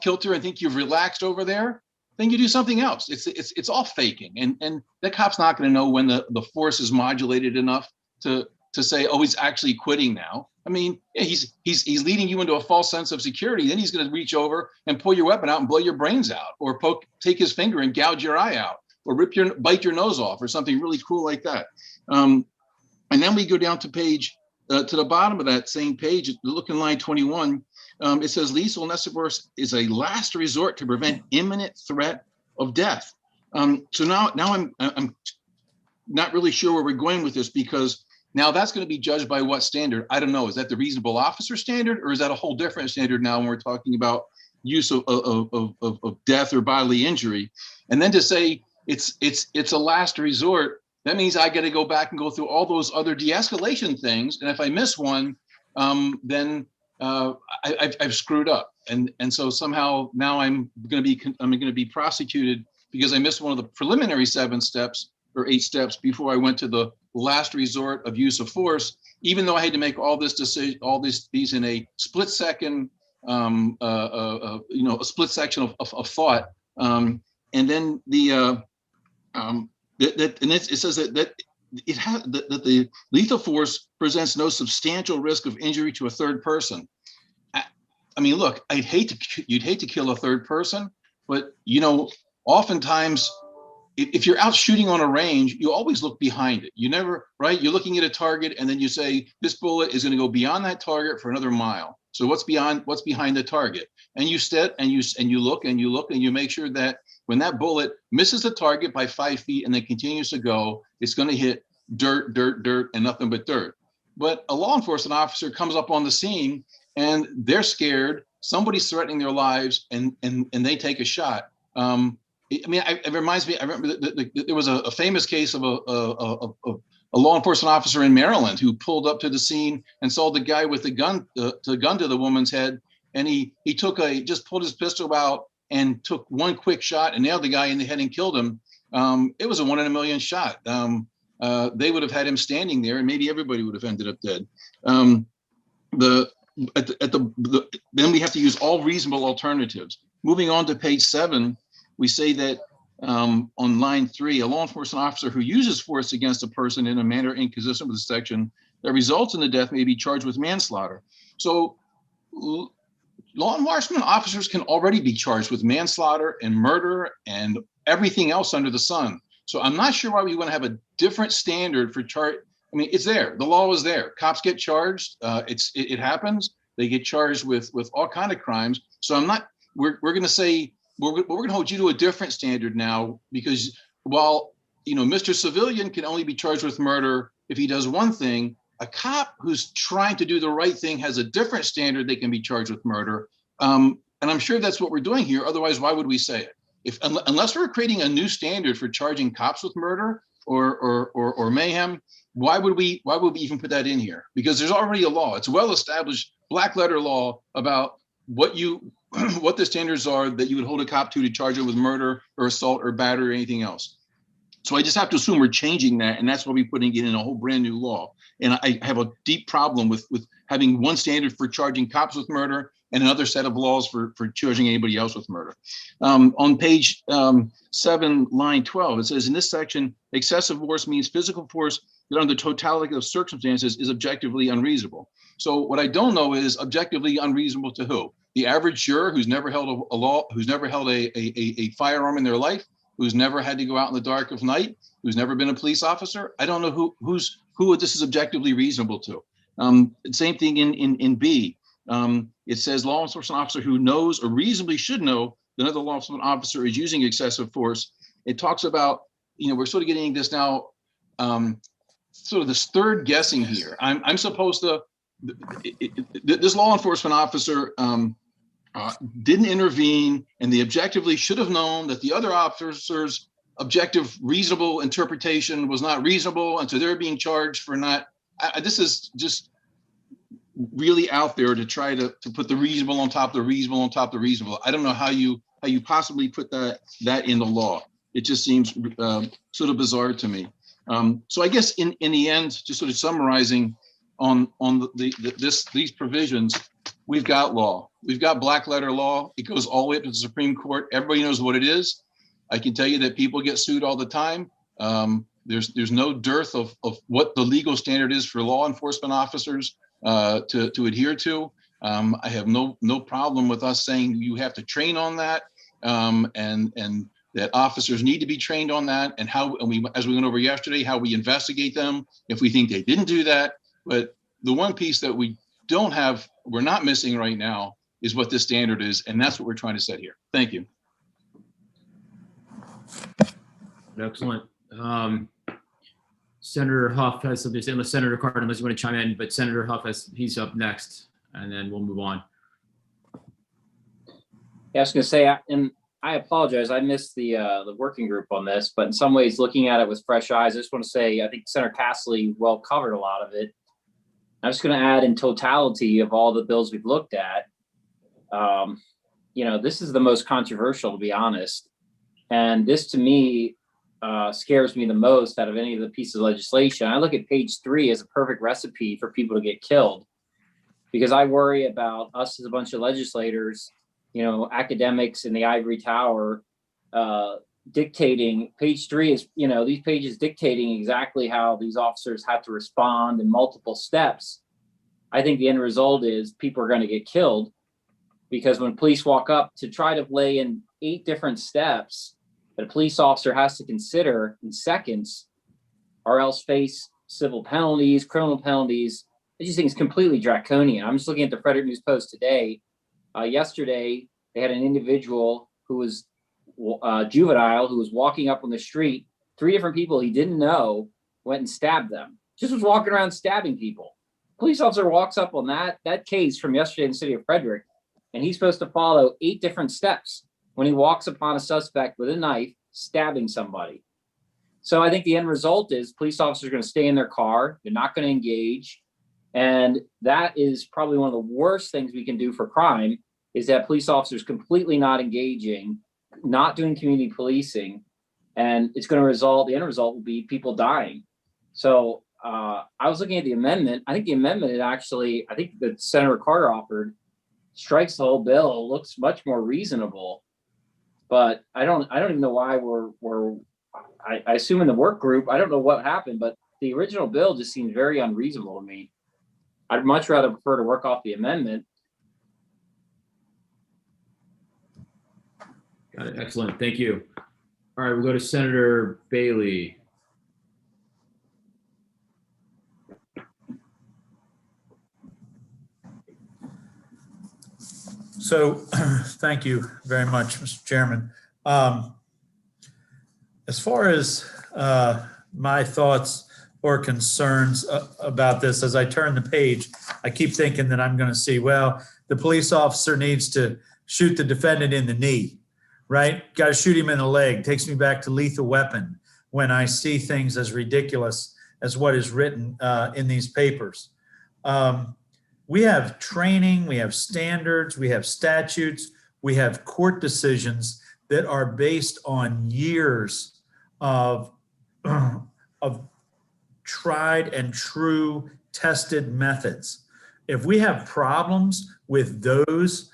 [SPEAKER 5] kilter and think you've relaxed over there, then you do something else. It's all faking, and the cop's not going to know when the force is modulated enough to say, oh, he's actually quitting now. I mean, yeah, he's leading you into a false sense of security. Then he's going to reach over and pull your weapon out and blow your brains out, or take his finger and gouge your eye out, or bite your nose off, or something really cool like that. And then we go down to to the bottom of that same page, look in line 21. It says lethal and excessive force is a last resort to prevent imminent threat of death. So now I'm not really sure where we're going with this, because now that's going to be judged by what standard? I don't know. Is that the reasonable officer standard, or is that a whole different standard now when we're talking about use of death or bodily injury? And then to say it's a last resort, that means I got to go back and go through all those other de-escalation things. And if I miss one, then I've screwed up. And so somehow now I'm going to be prosecuted because I missed one of the preliminary 7 steps or 8 steps before I went to the last resort of use of force, even though I had to make all this decision, these in a split second, a split section of thought. And then it says that the lethal force presents no substantial risk of injury to a third person. I mean, look, you'd hate to kill a third person, but you know, oftentimes if you're out shooting on a range, you always look behind it. You never, right? You're looking at a target, and then you say, this bullet is going to go beyond that target for another mile. So what's behind the target? And you look and you make sure that when that bullet misses the target by 5 feet and then continues to go, it's going to hit dirt, and nothing but dirt. But a law enforcement officer comes up on the scene and they're scared. Somebody's threatening their lives, and they take a shot. It reminds me. I remember there was a famous case of a law enforcement officer in Maryland who pulled up to the scene and saw the guy with the gun to the woman's head, and he just pulled his pistol out and took one quick shot and nailed the guy in the head and killed him. It was a 1 in a million shot. They would have had him standing there, and maybe everybody would have ended up dead. Then we have to use all reasonable alternatives. Moving on to page 7, we say that on line 3, a law enforcement officer who uses force against a person in a manner inconsistent with the section that results in the death may be charged with manslaughter. So law enforcement officers can already be charged with manslaughter and murder and everything else under the sun. So I'm not sure why we want to have a different standard for charge. I mean, it's there. The law is there. Cops get charged. It happens. They get charged with all kind of crimes. So we're going to say, we're going to hold you to a different standard now, because while, you know, Mr. Civilian can only be charged with murder if he does one thing, a cop who's trying to do the right thing has a different standard. They can be charged with murder. And I'm sure that's what we're doing here. Otherwise, why would we say it? Unless we're creating a new standard for charging cops with murder or mayhem, why would we even put that in here? Because there's already a law. It's well-established black letter law about what the standards are that you would hold a cop to charge it with murder or assault or battery or anything else. So I just have to assume we're changing that, and that's why we're putting it in a whole brand new law. And I have a deep problem with having one standard for charging cops with murder and another set of laws for charging anybody else with murder. On page 7, line 12, it says, in this section, excessive force means physical force that under the totality of circumstances is objectively unreasonable. So what I don't know is objectively unreasonable to who? The average juror who's never held a firearm in their life, who's never had to go out in the dark of night, who's never been a police officer. I don't know who this is objectively reasonable to. Same thing in B. it says law enforcement officer who knows or reasonably should know that another law enforcement officer is using excessive force. It talks about, we're sort of getting this now, sort of this third guessing here. I'm supposed to, this law enforcement officer didn't intervene, and they objectively should have known that the other officer's objective reasonable interpretation was not reasonable, and so they're being charged for not. This is just really out there to try to put the reasonable on top of the reasonable on top of the reasonable. I don't know how you possibly put that in the law. It just seems sort of bizarre to me. So I guess in the end, just sort of summarizing on these provisions, we've got law. We've got black letter law. It goes all the way up to the Supreme Court. Everybody knows what it is. I can tell you that people get sued all the time. There's no dearth of what the legal standard is for law enforcement officers to adhere to. I have no problem with us saying you have to train on that, and that officers need to be trained on that, and as we went over yesterday, how we investigate them if we think they didn't do that. But the one piece that we're not missing right now is what this standard is, and that's what we're trying to set here. Thank you.
[SPEAKER 2] Excellent. Senator Huff has something to say, unless Senator Carter, unless you want to chime in, but Senator Huff he's up next, and then we'll move on.
[SPEAKER 10] Yeah, I was going to say, and I apologize, I missed the working group on this, but in some ways, looking at it with fresh eyes, I just want to say, I think Senator Castley well covered a lot of it. I'm just going to add, in totality of all the bills we've looked at, this is the most controversial, to be honest. And this, to me, scares me the most out of any of the pieces of legislation. I look at page 3 as a perfect recipe for people to get killed, because I worry about us as a bunch of legislators, academics in the ivory tower, dictating. Page 3 is, these pages dictating exactly how these officers have to respond in multiple steps. I think the end result is people are going to get killed, because when police walk up to try to lay in 8 different steps that a police officer has to consider in seconds, or else face civil penalties, criminal penalties, I just think it's completely draconian. I'm just looking at the Frederick News Post today. Yesterday, they had an individual who was juvenile, who was walking up on the street. 3 different people he didn't know went and stabbed them. Just was walking around stabbing people. Police officer walks up on that case from yesterday in the city of Frederick, and he's supposed to follow 8 different steps when he walks upon a suspect with a knife stabbing somebody. So I think the end result is police officers are going to stay in their car. They're not going to engage. And that is probably one of the worst things we can do for crime, is that police officers completely not engaging, not doing community policing. And it's going to the end result will be people dying. So I was looking at the amendment. I think the amendment I think that Senator Carter offered strikes the whole bill. It looks much more reasonable, but I don't even know why I assume in the work group, I don't know what happened, but the original bill just seemed very unreasonable to me. I'd much rather prefer to work off the amendment.
[SPEAKER 2] Got it. Excellent. Thank you. All right, we'll go to Senator Bailey.
[SPEAKER 11] So thank you very much, Mr. Chairman. As far as my thoughts or concerns about this, as I turn the page, I keep thinking that I'm going to see, well, the police officer needs to shoot the defendant in the knee, right? Got to shoot him in the leg. Takes me back to Lethal Weapon when I see things as ridiculous as what is written in these papers. We have training, we have standards, we have statutes, we have court decisions that are based on years of tried and true tested methods. If we have problems with those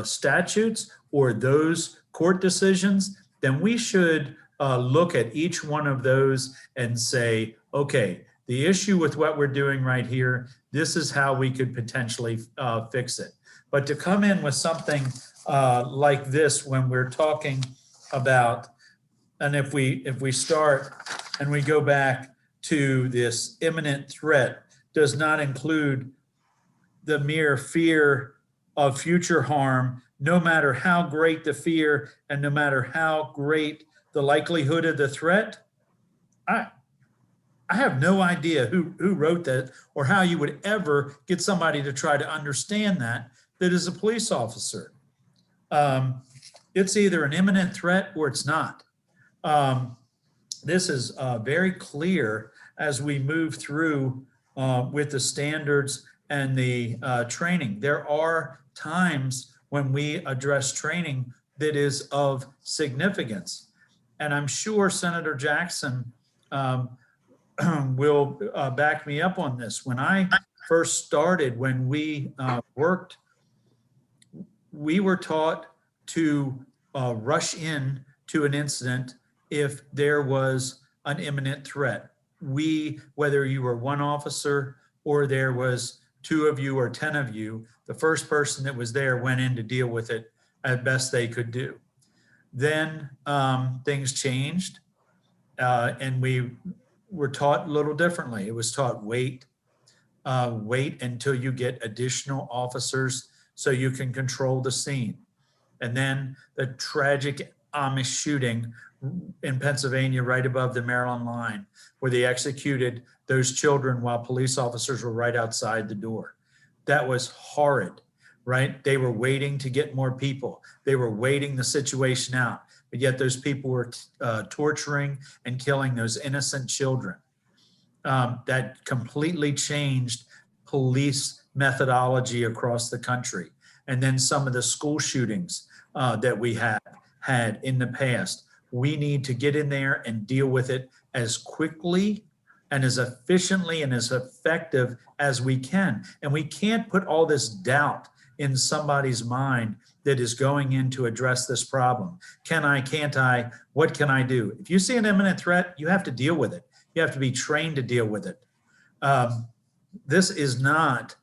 [SPEAKER 11] statutes or those court decisions, then we should look at each one of those and say, okay, the issue with what we're doing right here, this is how we could potentially fix it. But to come in with something like this when we're talking about, and if we start and we go back to this imminent threat, does not include the mere fear of future harm, no matter how great the fear and no matter how great the likelihood of the threat. I have no idea who wrote that or how you would ever get somebody to try to understand that is a police officer. It's either an imminent threat or it's not. This is very clear as we move through with the standards and the training. There are times when we address training that is of significance. And I'm sure Senator Jackson will back me up on this. When I first started, when we worked, we were taught to rush in to an incident if there was an imminent threat. Whether you were one officer or there was 2 of you or 10 of you, the first person that was there went in to deal with it as best they could do. Then things changed and we were taught a little differently. It was taught wait until you get additional officers so you can control the scene. And then the tragic Amish shooting in Pennsylvania, right above the Maryland line, where they executed those children while police officers were right outside the door. That was horrid, right? They were waiting to get more people. They were waiting the situation out, but yet those people were torturing and killing those innocent children. That completely changed police methodology across the country. And then some of the school shootings that we have had in the past, we need to get in there and deal with it as quickly and as efficiently and as effective as we can. And we can't put all this doubt in somebody's mind that is going in to address this problem. Can I, can't I, what can I do? If you see an imminent threat, you have to deal with it. You have to be trained to deal with it. This is not,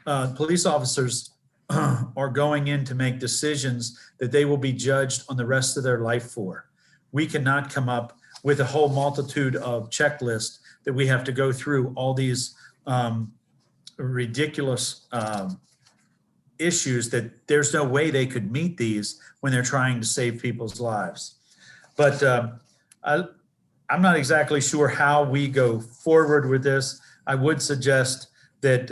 [SPEAKER 11] police officers are going in to make decisions that they will be judged on the rest of their life for. We cannot come up with a whole multitude of checklists that we have to go through all these ridiculous issues that there's no way they could meet these when they're trying to save people's lives. But I'm not exactly sure how we go forward with this. I would suggest that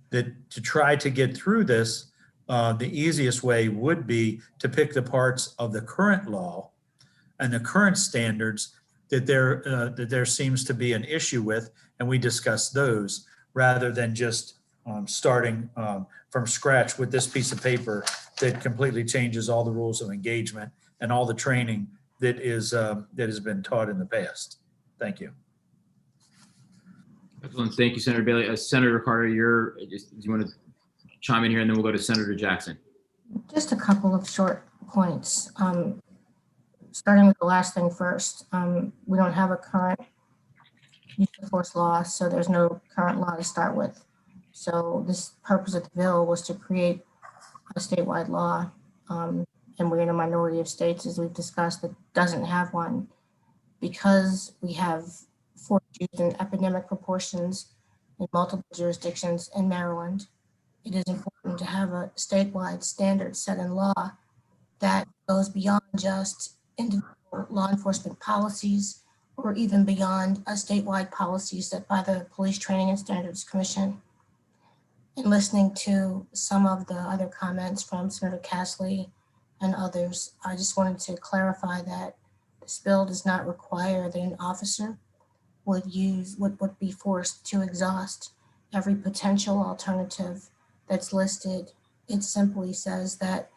[SPEAKER 11] that to try to get through this, the easiest way would be to pick the parts of the current law and the current standards that there seems to be an issue with, and we discuss those rather than just starting from scratch with this piece of paper that completely changes all the rules of engagement and all the training that has been taught in the past. Thank you.
[SPEAKER 2] Excellent. Thank you, Senator Bailey. Senator Carter, do you want to chime in here, and then we'll go to Senator Jackson.
[SPEAKER 7] Just a couple of short points. Starting with the last thing first, we don't have a current use of force law, so there's no current law to start with. So this purpose of the bill was to create a statewide law, and we're in a minority of states, as we've discussed, that doesn't have one. Because we have force use in epidemic proportions in multiple jurisdictions in Maryland, it is important to have a statewide standard set in law that goes beyond just individual law enforcement policies or even beyond a statewide policy set by the Police Training and Standards Commission. In listening to some of the other comments from Senator Castley and others, I just wanted to clarify that this bill does not require that an officer would be forced to exhaust every potential alternative that's listed. It simply says that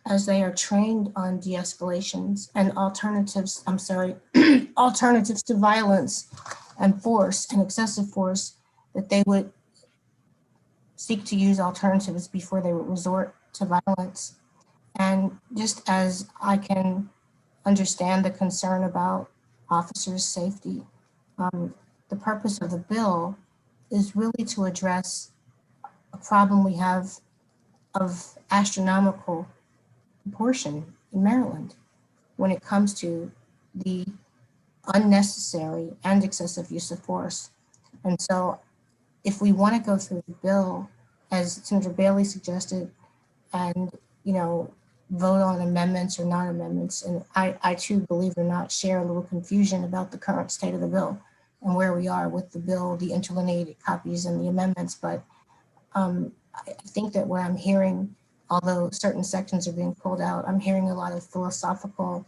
[SPEAKER 7] as they are trained on de-escalations and alternatives to violence and force and excessive force, that they would seek to use alternatives before they would resort to violence. And just as I can understand the concern about officers' safety, the purpose of the bill is really to address a problem we have of astronomical proportion in Maryland when it comes to the unnecessary and excessive use of force. And so if we want to go through the bill, as Senator Bailey suggested, and, vote on amendments or non-amendments, and I too, believe it or not, share a little confusion about the current state of the bill and where we are with the bill, the interlineated copies and the amendments. But I think that what I'm hearing, although certain sections are being pulled out, I'm hearing a lot of philosophical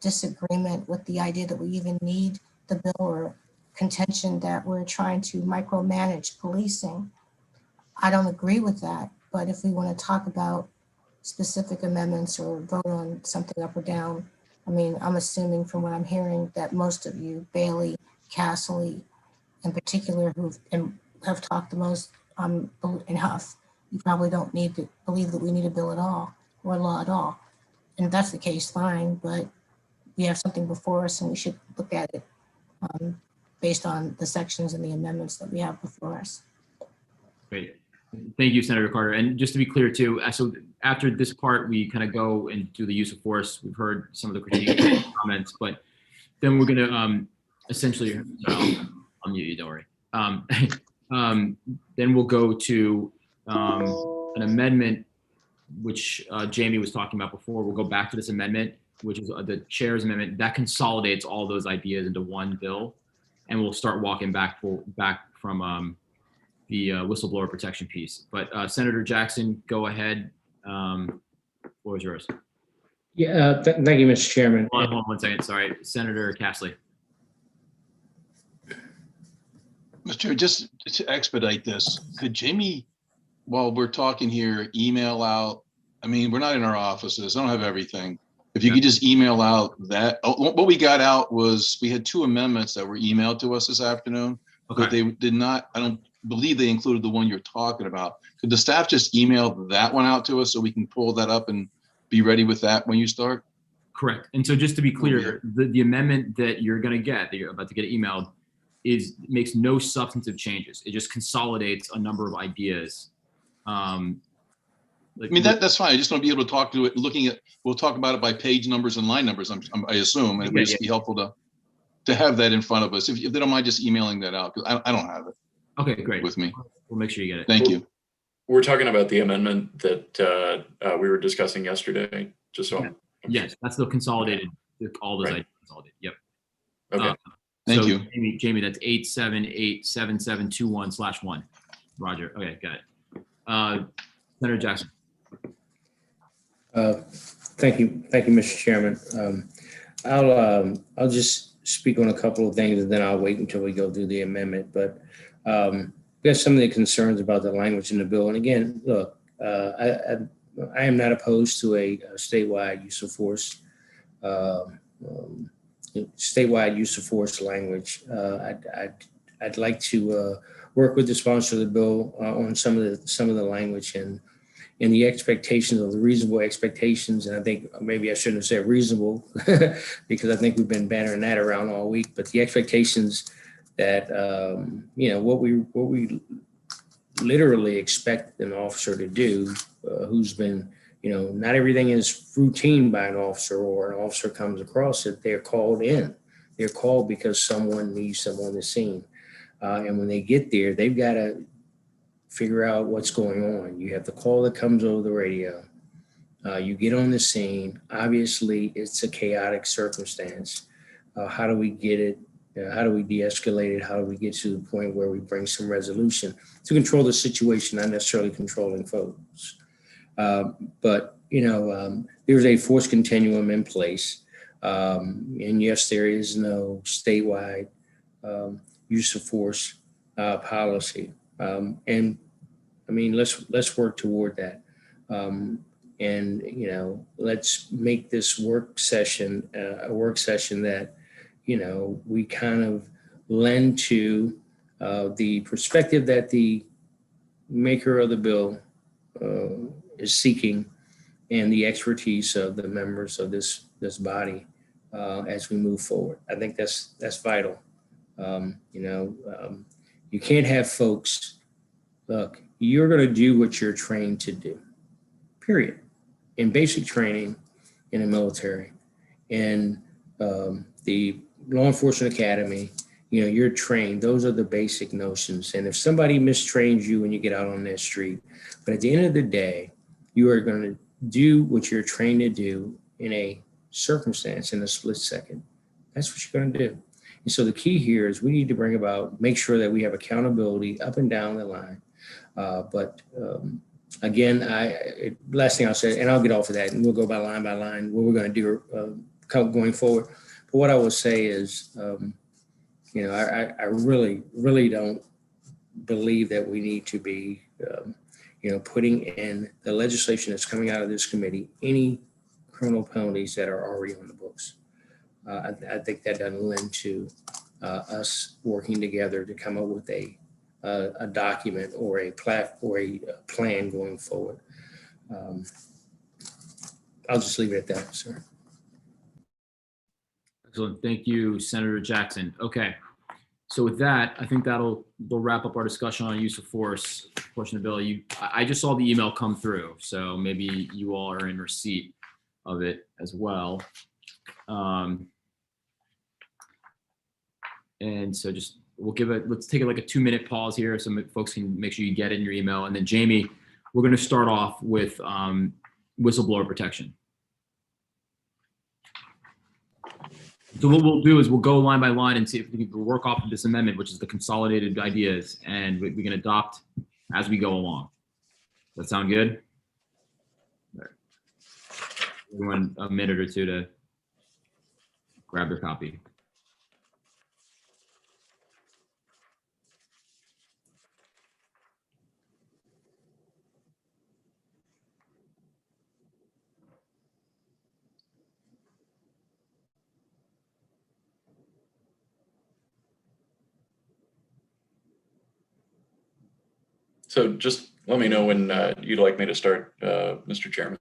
[SPEAKER 7] disagreement with the idea that we even need the bill, or contention that we're trying to micromanage policing. I don't agree with that, but if we want to talk about specific amendments or vote on something up or down, I mean, I'm assuming from what I'm hearing that most of you, Bailey, Castley in particular, have talked the most, and Huff, you probably don't need to believe that we need a bill at all or a law at all. And if that's the case, fine, but we have something before us and we should look at it based on the sections and the amendments that we have before us.
[SPEAKER 2] Great. Thank you, Senator Carter. And just to be clear too, so after this part, we kind of go and do the use of force. We've heard some of the critique comments, but then we're going to essentially, I'll mute you, don't worry. Then we'll go to an amendment, which Jamie was talking about before. We'll go back to this amendment, which is the chair's amendment that consolidates all those ideas into one bill. And we'll start walking back from the whistleblower protection piece. But Senator Jackson, go ahead. Floor is yours.
[SPEAKER 9] Yeah, thank you, Mr. Chairman.
[SPEAKER 2] Hold on 1 second. Sorry, Senator Castley.
[SPEAKER 5] Mr. Chair, just to expedite this, could Jamie, while we're talking here, email out? I mean, we're not in our offices. I don't have everything. If you could just email out that, what we got out was we had 2 amendments that were emailed to us this afternoon, but they did not, I don't believe they included the one you're talking about. Could the staff just email that one out to us so we can pull that up and be ready with that when you start?
[SPEAKER 2] Correct. And so just to be clear, the amendment that you're going to get, that you're about to get emailed, makes no substantive changes. It just consolidates a number of ideas.
[SPEAKER 5] I mean, that's fine. I just want to be able to talk to it, we'll talk about it by page numbers and line numbers, I assume, and it would just be helpful to have that in front of us. If they don't mind just emailing that out, because I don't have it.
[SPEAKER 2] Okay, great.
[SPEAKER 5] With me.
[SPEAKER 2] We'll make sure you get it.
[SPEAKER 5] Thank you.
[SPEAKER 3] We're talking about the amendment that we were discussing yesterday, just so.
[SPEAKER 2] Yes, that's the consolidated, all those ideas consolidated. Yep.
[SPEAKER 3] Okay.
[SPEAKER 5] Thank you.
[SPEAKER 2] Jamie, that's 8787721/1. Roger. Okay, got it. Senator Jackson.
[SPEAKER 9] Thank you, Mr. Chairman. I'll just speak on a couple of things and then I'll wait until we go through the amendment. But we have some of the concerns about the language in the bill. And again, look, I am not opposed to a statewide use of force. Statewide use of force language. I'd like to work with the sponsor of the bill on some of the language and the expectations, of the reasonable expectations. And I think maybe I shouldn't have said reasonable because I think we've been bantering that around all week. But the expectations that what we literally expect an officer to do, who's been, not everything is routine by an officer, or an officer comes across it. They're called in. They're called because someone needs someone on the scene. And when they get there, they've got to figure out what's going on. You have the call that comes over the radio. You get on the scene. Obviously, it's a chaotic circumstance. How do we get it? How do we de-escalate it? How do we get to the point where we bring some resolution to control the situation, not necessarily controlling folks? But there's a force continuum in place. And yes, there is no statewide use of force policy. And I mean, let's work toward that. And let's make this work session a work session that, we kind of lend to the perspective that the maker of the bill is seeking, and the expertise of the members of this body as we move forward. I think that's vital. You can't have folks, look, you're going to do what you're trained to do, period. In basic training in the military, in the law enforcement academy, you're trained. Those are the basic notions. And if somebody mistrains you when you get out on that street, but at the end of the day, you are going to do what you're trained to do in a circumstance in a split second. That's what you're going to do. And so the key here is we need to make sure that we have accountability up and down the line. Again, last thing I'll say, and I'll get off of that, and we'll go by line, what we're going to do going forward. But what I will say is, I really, really don't believe that we need to be, putting in the legislation that's coming out of this committee, any criminal penalties that are already on the books. I think that doesn't lend to us working together to come up with a document or a plan going forward. I'll just leave it at that, sir.
[SPEAKER 2] Excellent. Thank you, Senator Jackson. Okay. So with that, I think we'll wrap up our discussion on use of force portion of the bill. I just saw the email come through, so maybe you all are in receipt of it as well. And so let's take like a 2-minute pause here so folks can make sure you get it in your email. And then Jamie, we're going to start off with whistleblower protection. So what we'll do is we'll go line by line and see if we can work off of this amendment, which is the consolidated ideas, and we can adopt as we go along. Does that sound good? Everyone a minute or two to grab their copy.
[SPEAKER 3] So just let me know when you'd like me to start, Mr. Chairman.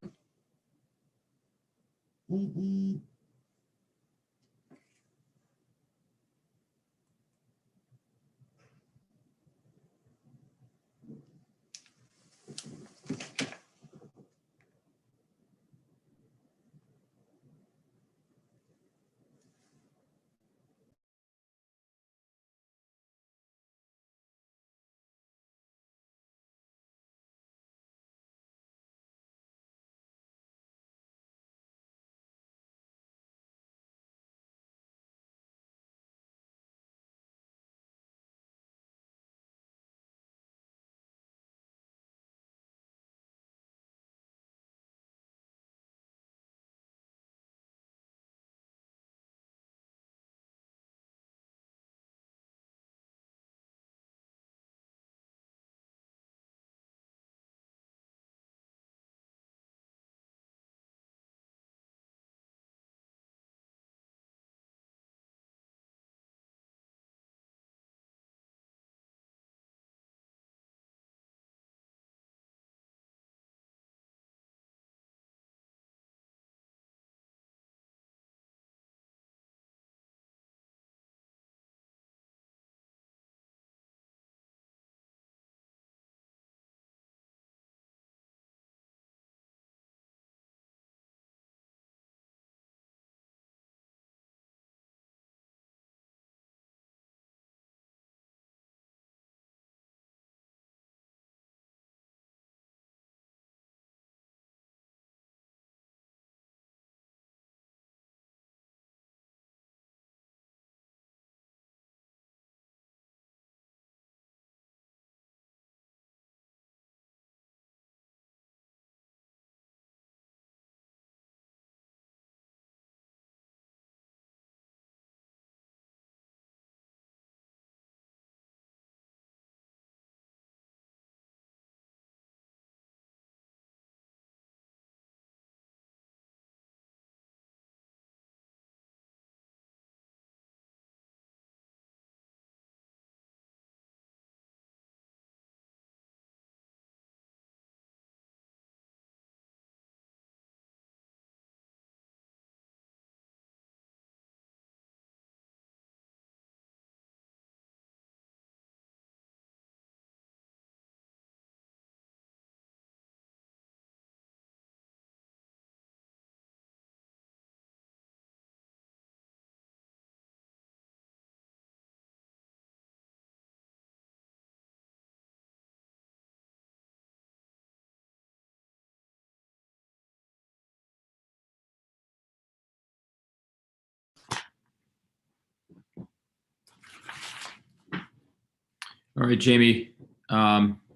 [SPEAKER 2] All right, Jamie,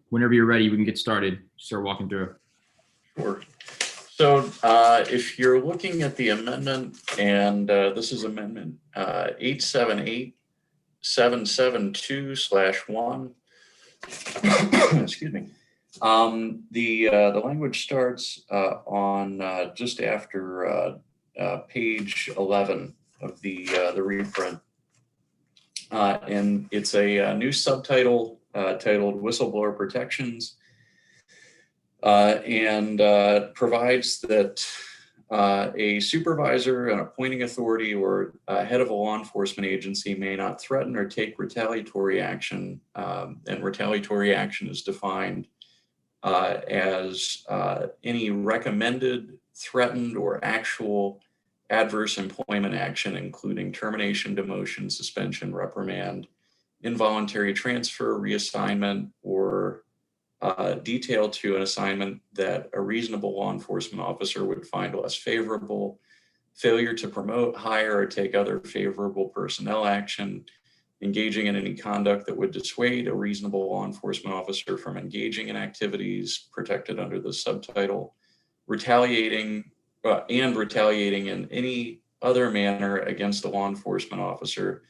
[SPEAKER 2] whenever you're ready, we can get started. Start walking through.
[SPEAKER 3] Sure. So if you're looking at the amendment, and this is amendment 878-772/1. Excuse me. The language starts on just after page 11 of the reprint, and it's a new subtitle titled "Whistleblower Protections," and provides that a supervisor, an appointing authority, or head of a law enforcement agency may not threaten or take retaliatory action, and retaliatory action is defined as any recommended, threatened, or actual adverse employment action, including termination, demotion, suspension, reprimand, involuntary transfer, reassignment, or detail to an assignment that a reasonable law enforcement officer would find less favorable, failure to promote, hire, or take other favorable personnel action, engaging in any conduct that would dissuade a reasonable law enforcement officer from engaging in activities protected under the subtitle, retaliating in any other manner against a law enforcement officer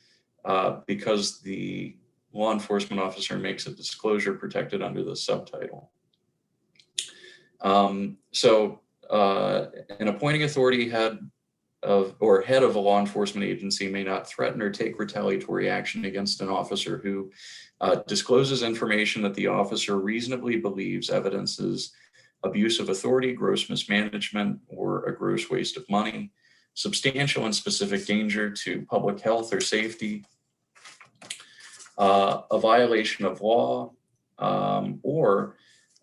[SPEAKER 3] because the law enforcement officer makes a disclosure protected under the subtitle. So an appointing authority head of a law enforcement agency may not threaten or take retaliatory action against an officer who discloses information that the officer reasonably believes evidences abuse of authority, gross mismanagement, or a gross waste of money, substantial and specific danger to public health or safety, a violation of law, or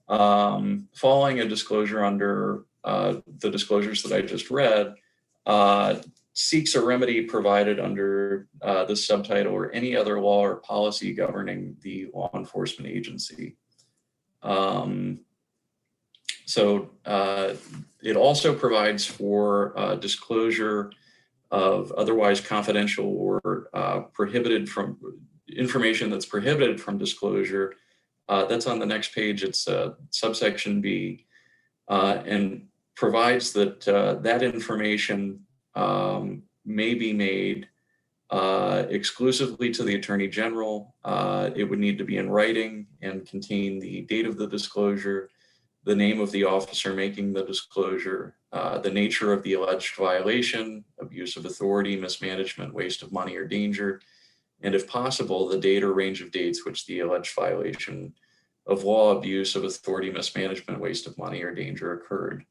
[SPEAKER 3] following a disclosure under the disclosures that I just read, seeks a remedy provided under this subtitle or any other law or policy governing the law enforcement agency. So it also provides for disclosure of otherwise confidential or prohibited from information that's prohibited from disclosure. That's on the next page. It's subsection B, and provides that that information may be made exclusively to the Attorney General. It would need to be in writing and contain the date of the disclosure, the name of the officer making the disclosure, the nature of the alleged violation, abuse of authority, mismanagement, waste of money, or danger, and if possible, the date or range of dates which the alleged violation of law, abuse of authority, mismanagement, waste of money, or danger occurred.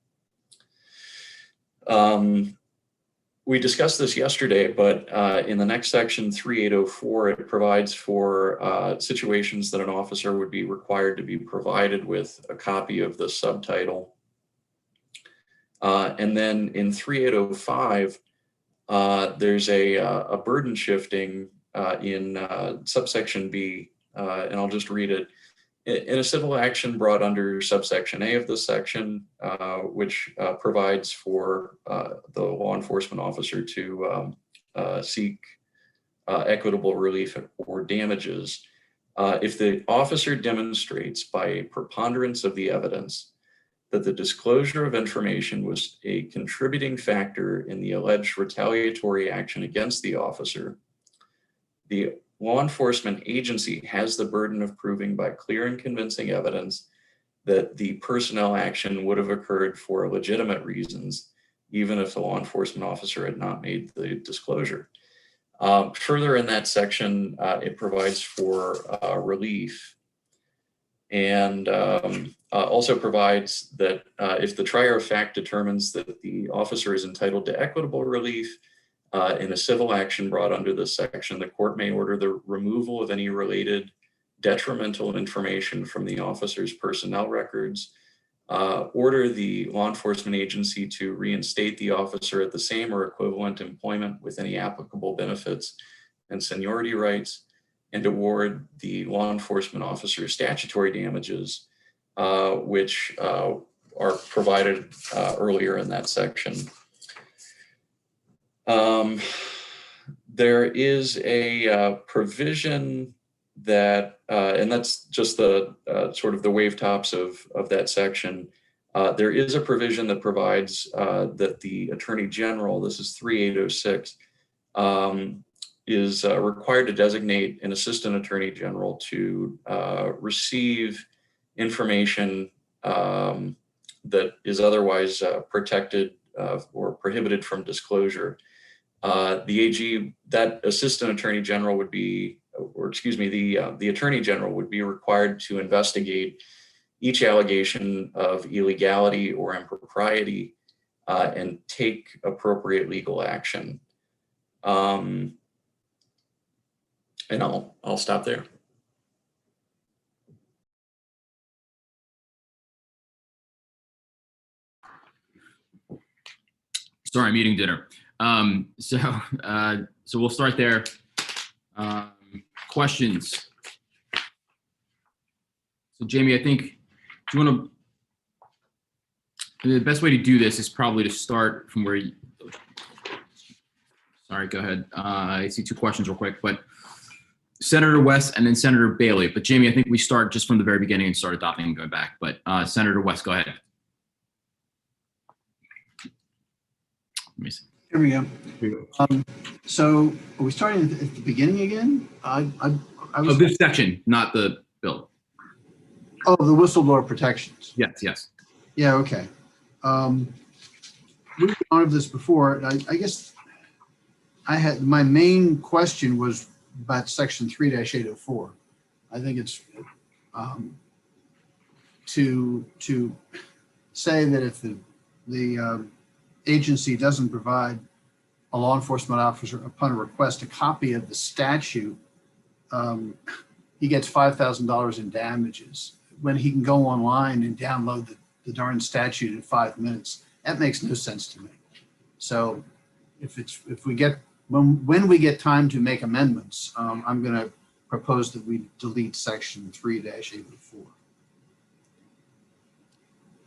[SPEAKER 3] We discussed this yesterday, but in the next section, 3804, it provides for situations that an officer would be required to be provided with a copy of the subtitle. And then in 3805, there's a burden shifting in subsection B, and I'll just read it. In a civil action brought under subsection A of this section, which provides for the law enforcement officer to seek equitable relief or damages, if the officer demonstrates by a preponderance of the evidence that the disclosure of information was a contributing factor in the alleged retaliatory action against the officer, the law enforcement agency has the burden of proving by clear and convincing evidence that the personnel action would have occurred for legitimate reasons, even if the law enforcement officer had not made the disclosure. Further in that section, it provides for relief, and also provides that if the trier of fact determines that the officer is entitled to equitable relief, in a civil action brought under this section, the court may order the removal of any related detrimental information from the officer's personnel records, order the law enforcement agency to reinstate the officer at the same or equivalent employment with any applicable benefits and seniority rights, and award the law enforcement officer statutory damages, which are provided earlier in that section. There is a provision that, and that's just the sort of the wave tops of that section. There is a provision that provides that the Attorney General, this is 3806, is required to designate an Assistant Attorney General to receive information that is otherwise protected or prohibited from disclosure. The AG, that Assistant Attorney General would be, or excuse me, the Attorney General would be required to investigate each allegation of illegality or impropriety and take appropriate legal action. And I'll stop there.
[SPEAKER 2] Sorry, I'm eating dinner. So we'll start there. Questions? So Jamie, I think, do you want to, the best way to do this is probably to start from where you, sorry, go ahead. I see two questions real quick, but Senator West and then Senator Bailey. But Jamie, I think we start just from the very beginning and start adopting and going back. But Senator West, go ahead. Let me see.
[SPEAKER 4] Here we go. So are we starting at the beginning again? I was,
[SPEAKER 2] This section, not the bill.
[SPEAKER 4] oh, the whistleblower protections.
[SPEAKER 2] Yes, yes.
[SPEAKER 4] Yeah, okay. We've gone over this before. I guess I had, my main question was about section 3-804. I think it's to say that if the agency doesn't provide a law enforcement officer upon a request a copy of the statute, he gets $5,000 in damages when he can go online and download the darn statute in 5 minutes. That makes no sense to me. So if we get, when we get time to make amendments, I'm going to propose that we delete section 3-804.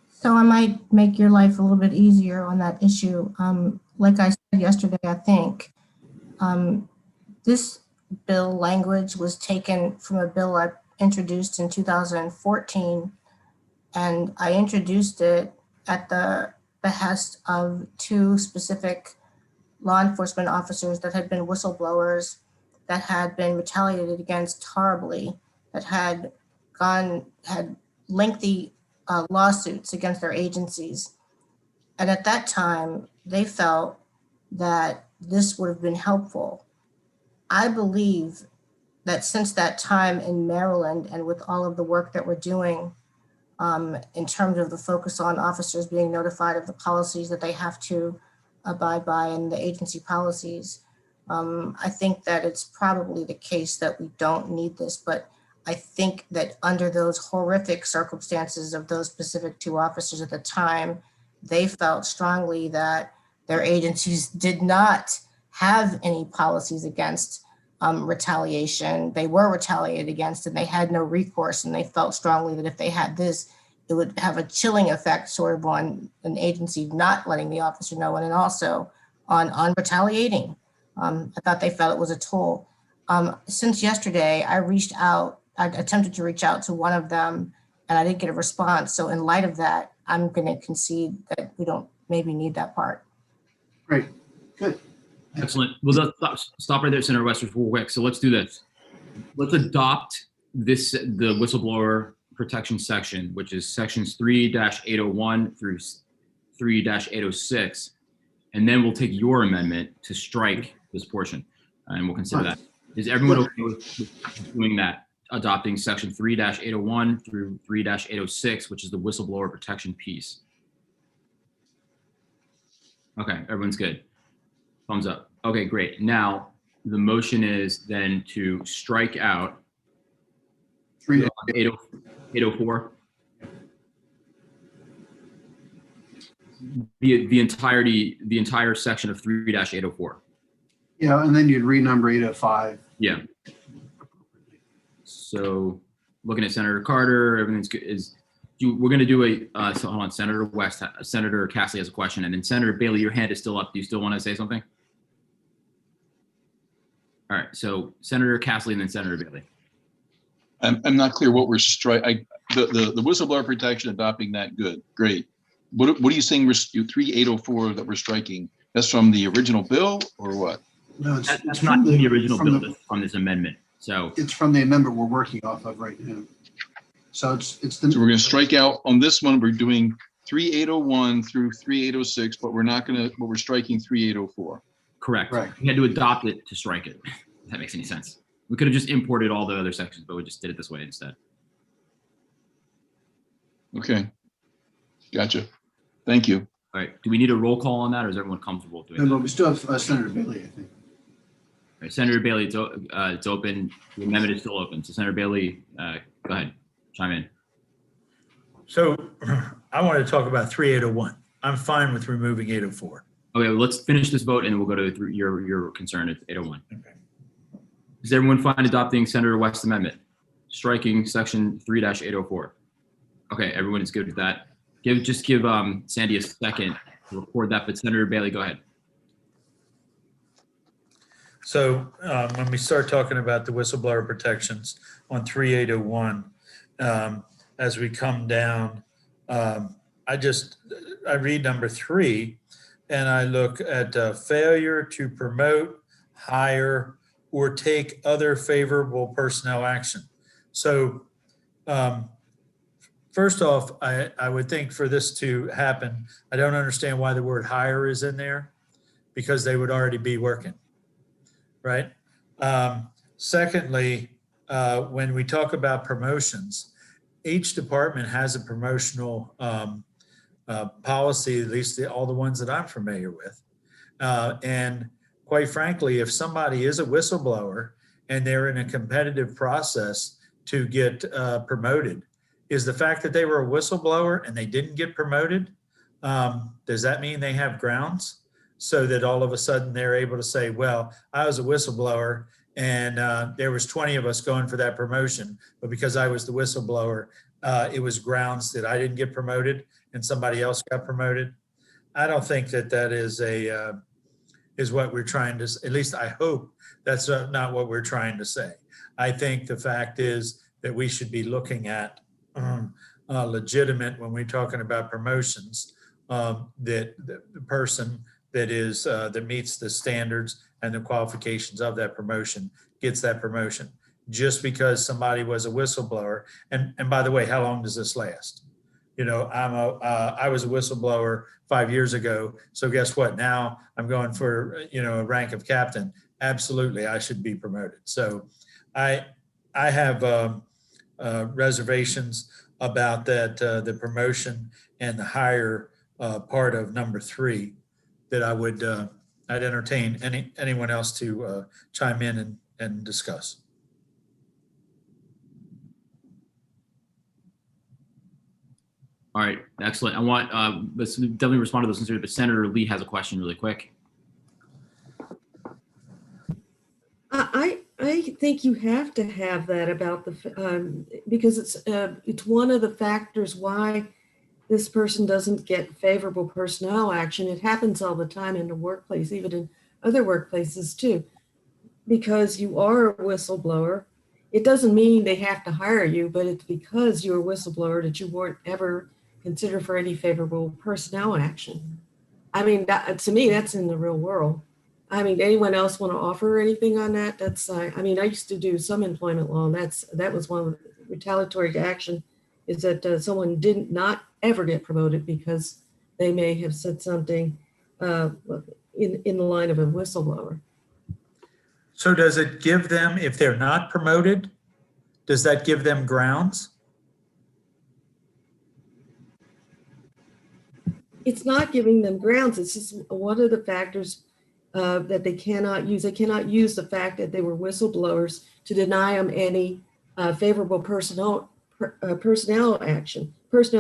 [SPEAKER 7] So I might make your life a little bit easier on that issue. Like I said yesterday, I think this bill language was taken from a bill I introduced in 2014, and I introduced it at the behest of two specific law enforcement officers that had been whistleblowers, that had been retaliated against horribly, that had lengthy lawsuits against their agencies. And at that time, they felt that this would have been helpful. I believe that since that time in Maryland, and with all of the work that we're doing in terms of the focus on officers being notified of the policies that they have to abide by and the agency policies, I think that it's probably the case that we don't need this, but I think that under those horrific circumstances of those specific two officers at the time, they felt strongly that their agencies did not have any policies against retaliation. They were retaliated against and they had no recourse, and they felt strongly that if they had this, it would have a chilling effect sort of on an agency not letting the officer know, and then also on retaliating. I thought they felt it was a tool. Since yesterday, I attempted to reach out to one of them and I didn't get a response. So in light of that, I'm going to concede that we don't maybe need that part.
[SPEAKER 4] Great, good.
[SPEAKER 2] Excellent. Well, let's stop right there, Senator West, real quick. So let's do this. Let's adopt the whistleblower protection section, which is sections 3-801 through 3-806. And then we'll take your amendment to strike this portion, and we'll consider that. Is everyone okay with doing that? Adopting section 3-801 through 3-806, which is the whistleblower protection piece. Okay, everyone's good. Thumbs up. Okay, great. Now the motion is then to strike out 804. The entire section of 3-804.
[SPEAKER 4] Yeah, and then you'd renumber 805.
[SPEAKER 2] Yeah. So looking at Senator Carter, everything's good. We're going to do so hold on, Senator West, Senator Castley has a question, and then Senator Bailey, your hand is still up. Do you still want to say something? All right, so Senator Castley and then Senator Bailey.
[SPEAKER 5] I'm not clear what we're the whistleblower protection, adopting that, good, great. What are you saying, 3804 that we're striking? That's from the original bill or what?
[SPEAKER 4] No,
[SPEAKER 2] That's not in the original bill on this amendment. So
[SPEAKER 4] it's from the amendment we're working off of right now. So
[SPEAKER 5] So we're going to strike out on this one. We're doing 3801 through 3806, but we're striking 3804.
[SPEAKER 2] correct.
[SPEAKER 4] Right.
[SPEAKER 2] We had to adopt it to strike it. If that makes any sense. We could have just imported all the other sections, but we just did it this way instead.
[SPEAKER 5] Okay. Gotcha. Thank you.
[SPEAKER 2] All right. Do we need a roll call on that, or is everyone comfortable doing
[SPEAKER 4] No,
[SPEAKER 2] that?
[SPEAKER 4] but we still have Senator Bailey, I think.
[SPEAKER 2] All right, Senator Bailey, it's open. The amendment is still open. So Senator Bailey, go ahead, chime in.
[SPEAKER 11] So I want to talk about 3801. I'm fine with removing 804.
[SPEAKER 2] Okay, well, let's finish this vote and then we'll go to your concern at 801.
[SPEAKER 11] Okay.
[SPEAKER 2] Is everyone fine adopting Senator West's amendment, striking section 3-804? Okay, everyone is good with that. Just give Sandy a second to record that, but Senator Bailey, go ahead.
[SPEAKER 11] So when we start talking about the whistleblower protections on 3801, as we come down, I read number 3 and I look at failure to promote, hire, or take other favorable personnel action. So first off, I would think for this to happen, I don't understand why the word hire is in there, because they would already be working, right? Secondly, when we talk about promotions, each department has a promotional policy, at least all the ones that I'm familiar with. And quite frankly, if somebody is a whistleblower and they're in a competitive process to get promoted, is the fact that they were a whistleblower and they didn't get promoted, does that mean they have grounds? So that all of a sudden they're able to say, well, I was a whistleblower and there was 20 of us going for that promotion, but because I was the whistleblower, it was grounds that I didn't get promoted and somebody else got promoted. I don't think that is what we're trying to, at least I hope that's not what we're trying to say. I think the fact is that we should be looking at legitimate when we're talking about promotions, that the person that meets the standards and the qualifications of that promotion gets that promotion. Just because somebody was a whistleblower, and by the way, how long does this last? You know, I was a whistleblower 5 years ago, so guess what? Now I'm going for a rank of captain. Absolutely, I should be promoted. So I have reservations about that the promotion and the hire part of number 3 that I'd entertain anyone else to chime in and discuss.
[SPEAKER 2] All right, excellent. I want let's definitely respond to those concerns, but Senator Lee has a question really quick.
[SPEAKER 1] I think you have to have that about the because it's one of the factors why this person doesn't get favorable personnel action. It happens all the time in the workplace, even in other workplaces too, because you are a whistleblower. It doesn't mean they have to hire you, but it's because you're a whistleblower that you weren't ever considered for any favorable personnel action. I mean, to me, that's in the real world. I mean, anyone else want to offer anything on that? That's, I mean, I used to do some employment law, and that was one of the retaliatory action, is that someone did not ever get promoted because they may have said something in the line of a whistleblower.
[SPEAKER 11] So does it give them, if they're not promoted, does that give them grounds?
[SPEAKER 1] It's not giving them grounds. It's just one of the factors that they cannot use. They cannot use the fact that they were whistleblowers to deny them any favorable personnel action. What is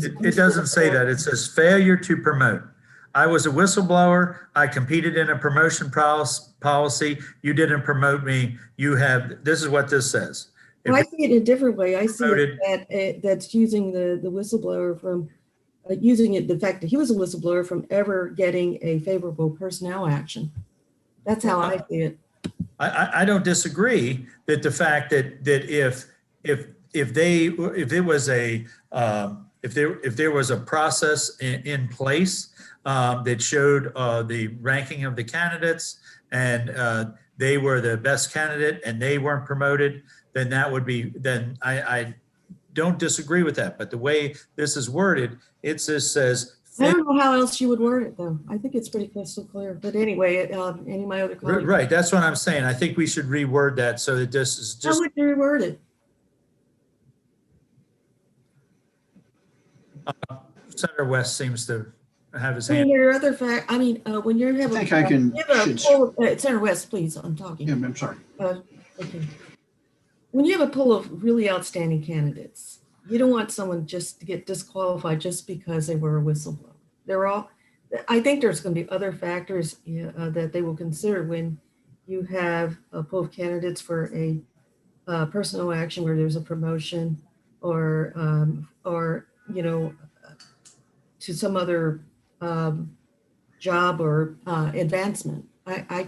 [SPEAKER 1] it?
[SPEAKER 11] It doesn't say that. It says failure to promote. I was a whistleblower. I competed in a promotion policy. You didn't promote me. This is what this says.
[SPEAKER 1] Well, I see it in a different way. I see it that's using the whistleblower from the fact that he was a whistleblower from ever getting a favorable personnel action. That's how I see it.
[SPEAKER 11] I don't disagree that the fact that if there was a process in place that showed the ranking of the candidates and they were the best candidate and they weren't promoted, then I don't disagree with that. But the way this is worded, it just says.
[SPEAKER 1] I don't know how else you would word it, though. I think it's pretty crystal clear. But anyway, any of my other colleagues.
[SPEAKER 11] Right, that's what I'm saying. I think we should reword that so that this is
[SPEAKER 1] How
[SPEAKER 11] just.
[SPEAKER 1] would you reword it?
[SPEAKER 11] Senator West seems to have his
[SPEAKER 1] I mean,
[SPEAKER 11] hand.
[SPEAKER 1] there are other when you have
[SPEAKER 4] I think I can-
[SPEAKER 1] Senator West, please, I'm talking.
[SPEAKER 4] Yeah, I'm sorry.
[SPEAKER 1] Okay. When you have a pool of really outstanding candidates, you don't want someone just to get disqualified just because they were a whistleblower. I think there's going to be other factors that they will consider when you have a pool of candidates for a personnel action where there's a promotion or to some other job or advancement. I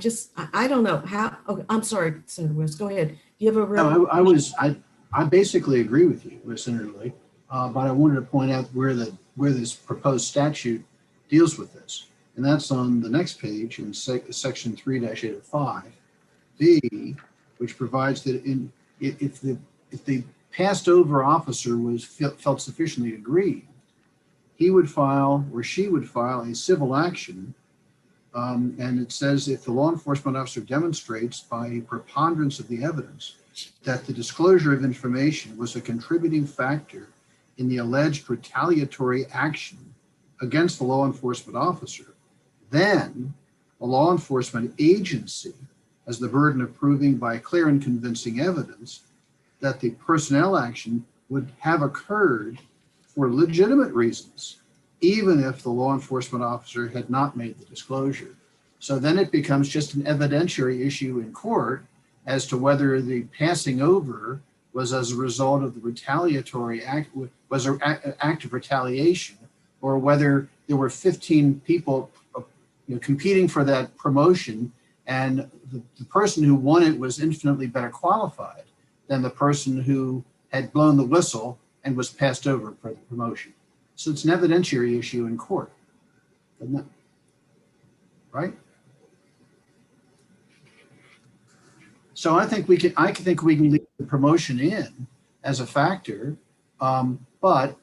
[SPEAKER 1] don't know how. Oh, I'm sorry, Senator West. Go ahead. Do you have a real?
[SPEAKER 4] No, I basically agree with you, Senator Lee, but I wanted to point out where this proposed statute deals with this, and that's on the next page in section 3-805B, which provides that if the passed over officer felt sufficiently aggrieved, he would file or she would file a civil action. And it says if the law enforcement officer demonstrates by a preponderance of the evidence that the disclosure of information was a contributing factor in the alleged retaliatory action against the law enforcement officer, then a law enforcement agency has the burden of proving by clear and convincing evidence that the personnel action would have occurred for legitimate reasons, even if the law enforcement officer had not made the disclosure. So then it becomes just an evidentiary issue in court as to whether the passing over was as a result of the retaliatory act, was an act of retaliation, or whether there were 15 people competing for that promotion and the person who won it was infinitely better qualified than the person who had blown the whistle and was passed over for the promotion. So it's an evidentiary issue in court, isn't it? Right? So I think we can leave the promotion in as a factor, but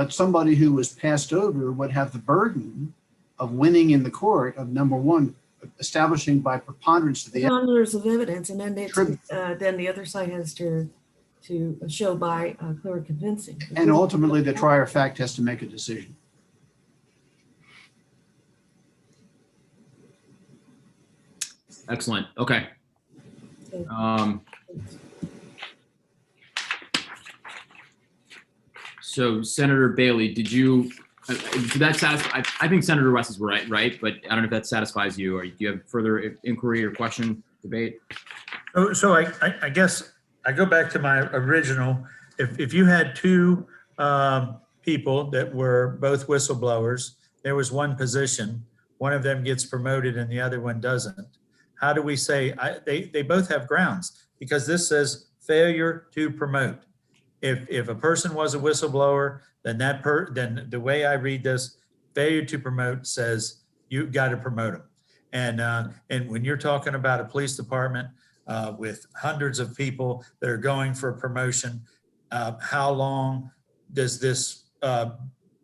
[SPEAKER 4] somebody who was passed over would have the burden of winning in the court of, number one, establishing by preponderance of the
[SPEAKER 1] evidence, and then then the other side has to show by clear and convincing.
[SPEAKER 4] And ultimately, the trier of fact has to make a decision.
[SPEAKER 2] Excellent. Okay. So Senator Bailey, did that satisfy? I think Senator West is right? But I don't know if that satisfies you, or do you have further inquiry or question, debate?
[SPEAKER 11] So I guess I go back to my original. If you had two people that were both whistleblowers, there was one position, one of them gets promoted and the other one doesn't. How do we say they both have grounds? Because this says failure to promote. If a person was a whistleblower, then then the way I read this, failure to promote says you got to promote them. And when you're talking about a police department with hundreds of people that are going for a promotion, how long does this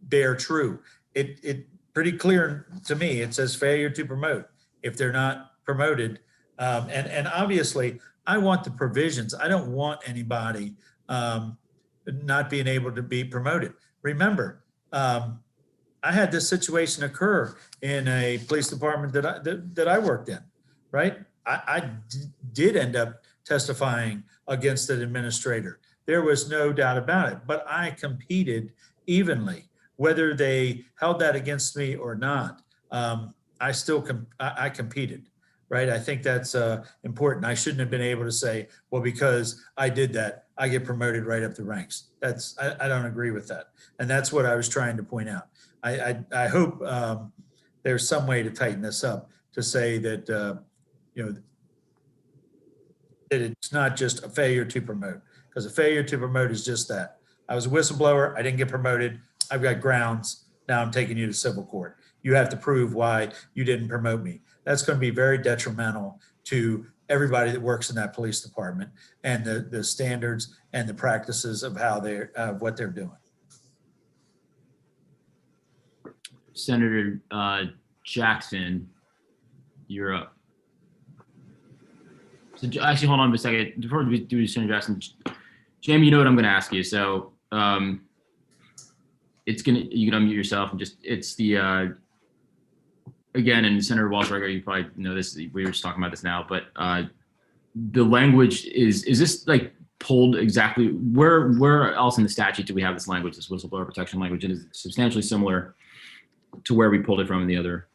[SPEAKER 11] bear true? It pretty clear to me. It says failure to promote if they're not promoted. And obviously, I want the provisions. I don't want anybody not being able to be promoted. Remember, I had this situation occur in a police department that I worked in, right? I did end up testifying against an administrator. There was no doubt about it, but I competed evenly. Whether they held that against me or not, I competed, right? I think that's important. I shouldn't have been able to say, well, because I did that, I get promoted right up the ranks. I don't agree with that. And that's what I was trying to point out. I hope there's some way to tighten this up to say that, that it's not just a failure to promote, because a failure to promote is just that. I was a whistleblower, I didn't get promoted, I've got grounds, now I'm taking you to civil court. You have to prove why you didn't promote me. That's going to be very detrimental to everybody that works in that police department and the standards and the practices of how they're, what they're doing.
[SPEAKER 2] Senator Jackson, you're up. So actually, hold on a second. Before we do Senator Jackson, Jamie, you know what I'm going to ask you. So it's going to, you can unmute yourself and just, it's the, again, and Senator Walsh-Reger, you probably know this, we were just talking about this now, but the language is this like pulled exactly, where else in the statute do we have this language, this whistleblower protection language, and is substantially similar to where we pulled it from in the other?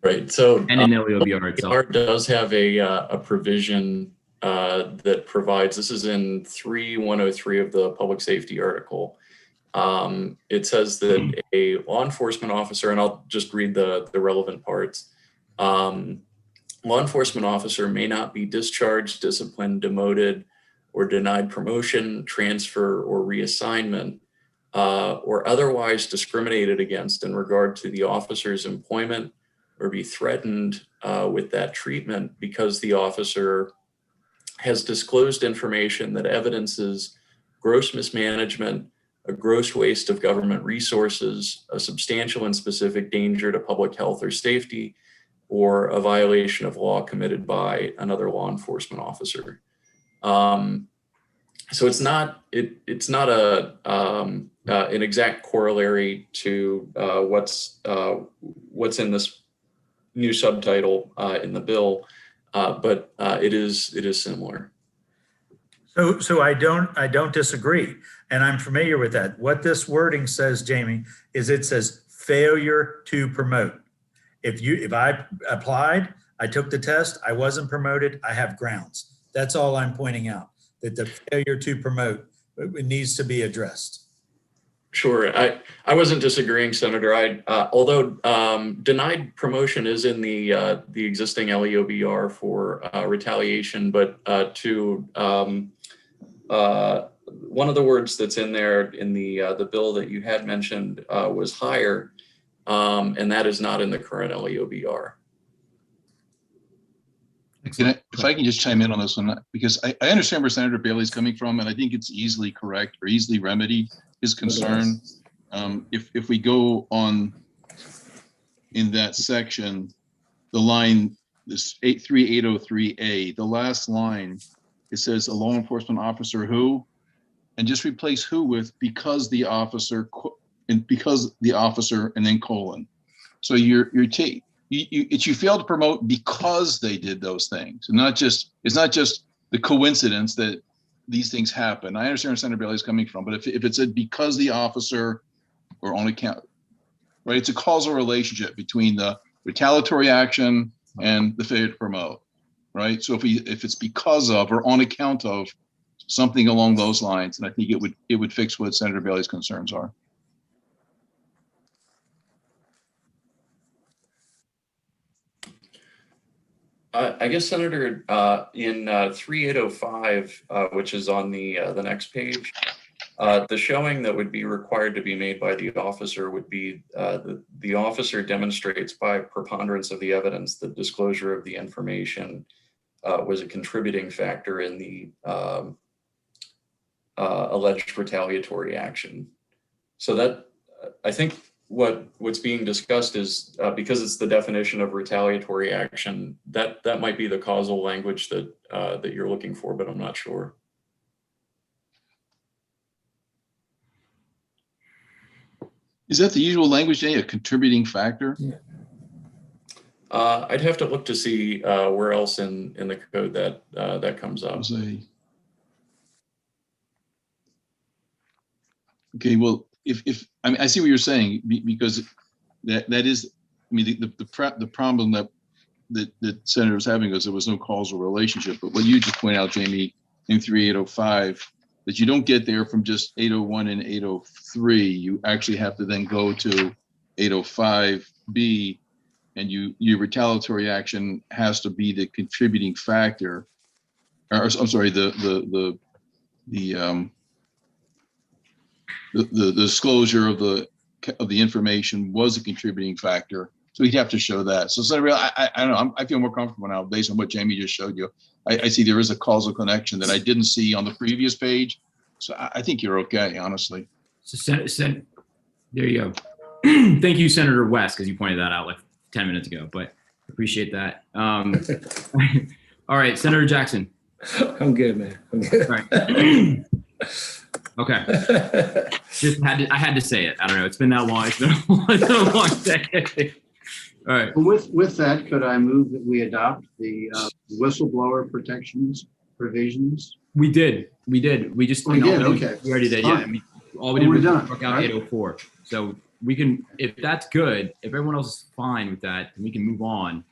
[SPEAKER 3] Right. So
[SPEAKER 2] and in LEOBR itself.
[SPEAKER 3] LEOBR does have a provision that provides, this is in 3.103 of the public safety article. It says that a law enforcement officer, and I'll just read the relevant parts. Law enforcement officer may not be discharged, disciplined, demoted, or denied promotion, transfer, or reassignment, or otherwise discriminated against in regard to the officer's employment, or be threatened with that treatment because the officer has disclosed information that evidences gross mismanagement, a gross waste of government resources, a substantial and specific danger to public health or safety, or a violation of law committed by another law enforcement officer. So it's not an exact corollary to what's in this new subtitle in the bill, but it is similar.
[SPEAKER 11] So I don't disagree, and I'm familiar with that. What this wording says, Jamie, is it says failure to promote. If I applied, I took the test, I wasn't promoted, I have grounds. That's all I'm pointing out, that the failure to promote, it needs to be addressed.
[SPEAKER 3] Sure, I wasn't disagreeing, Senator. Although denied promotion is in the existing LEOBR for retaliation, but one of the words that's in there in the bill that you had mentioned was higher, and that is not in the current LEOBR.
[SPEAKER 5] If I can just chime in on this one, because I understand where Senator Bailey's coming from, and I think it's easily correct or easily remedied, his concern. If we go on in that section, the line, this 3803A, the last line, it says a law enforcement officer who, and just replace who with because the officer, and then colon. So you failed to promote because they did those things, and it's not just the coincidence that these things happen. I understand where Senator Bailey is coming from, but if it said because the officer or on account, right? It's a causal relationship between the retaliatory action and the failure to promote, right? So if it's because of or on account of something along those lines, and I think it would fix what Senator Bailey's concerns are.
[SPEAKER 3] I guess, Senator, in 3805, which is on the next page, the showing that would be required to be made by the officer would be the officer demonstrates by preponderance of the evidence that disclosure of the information was a contributing factor in the alleged retaliatory action. So that, I think what's being discussed is because it's the definition of retaliatory action, that might be the causal language that that you're looking for, but I'm not sure.
[SPEAKER 5] Is that the usual language, a contributing factor?
[SPEAKER 9] Yeah.
[SPEAKER 3] I'd have to look to see where else in the code that comes up.
[SPEAKER 5] Okay, well, if I mean, I see what you're saying, because that is, I mean, the problem that Senator was having was there was no causal relationship. But what you just pointed out, Jamie, in 3805, that you don't get there from just 801 and 803. You actually have to then go to 805B, and your retaliatory action has to be the contributing factor. or I'm sorry, the disclosure of the information was a contributing factor. So we'd have to show that. So Senator, I don't know, I feel more comfortable now based on what Jamie just showed you. I see there is a causal connection that I didn't see on the previous page. So I think you're okay, honestly.
[SPEAKER 2] So there you go. Thank you, Senator West, because you pointed that out like 10 minutes ago, but appreciate that. All right, Senator Jackson.
[SPEAKER 9] I'm good, man. I'm good.
[SPEAKER 2] All right. Okay. Just I had to say it. I don't know. It's been that long. It's been a long day. All right.
[SPEAKER 4] With that, could I move that we adopt the whistleblower protections provisions?
[SPEAKER 2] We did. We just.
[SPEAKER 4] We did. Okay.
[SPEAKER 2] We already did.
[SPEAKER 4] Fine.
[SPEAKER 2] Yeah. I mean, all we did
[SPEAKER 4] We're
[SPEAKER 2] was
[SPEAKER 4] done,
[SPEAKER 2] work out
[SPEAKER 4] right?
[SPEAKER 2] 804. So we can, if that's good, if everyone else is fine with that, then we can move on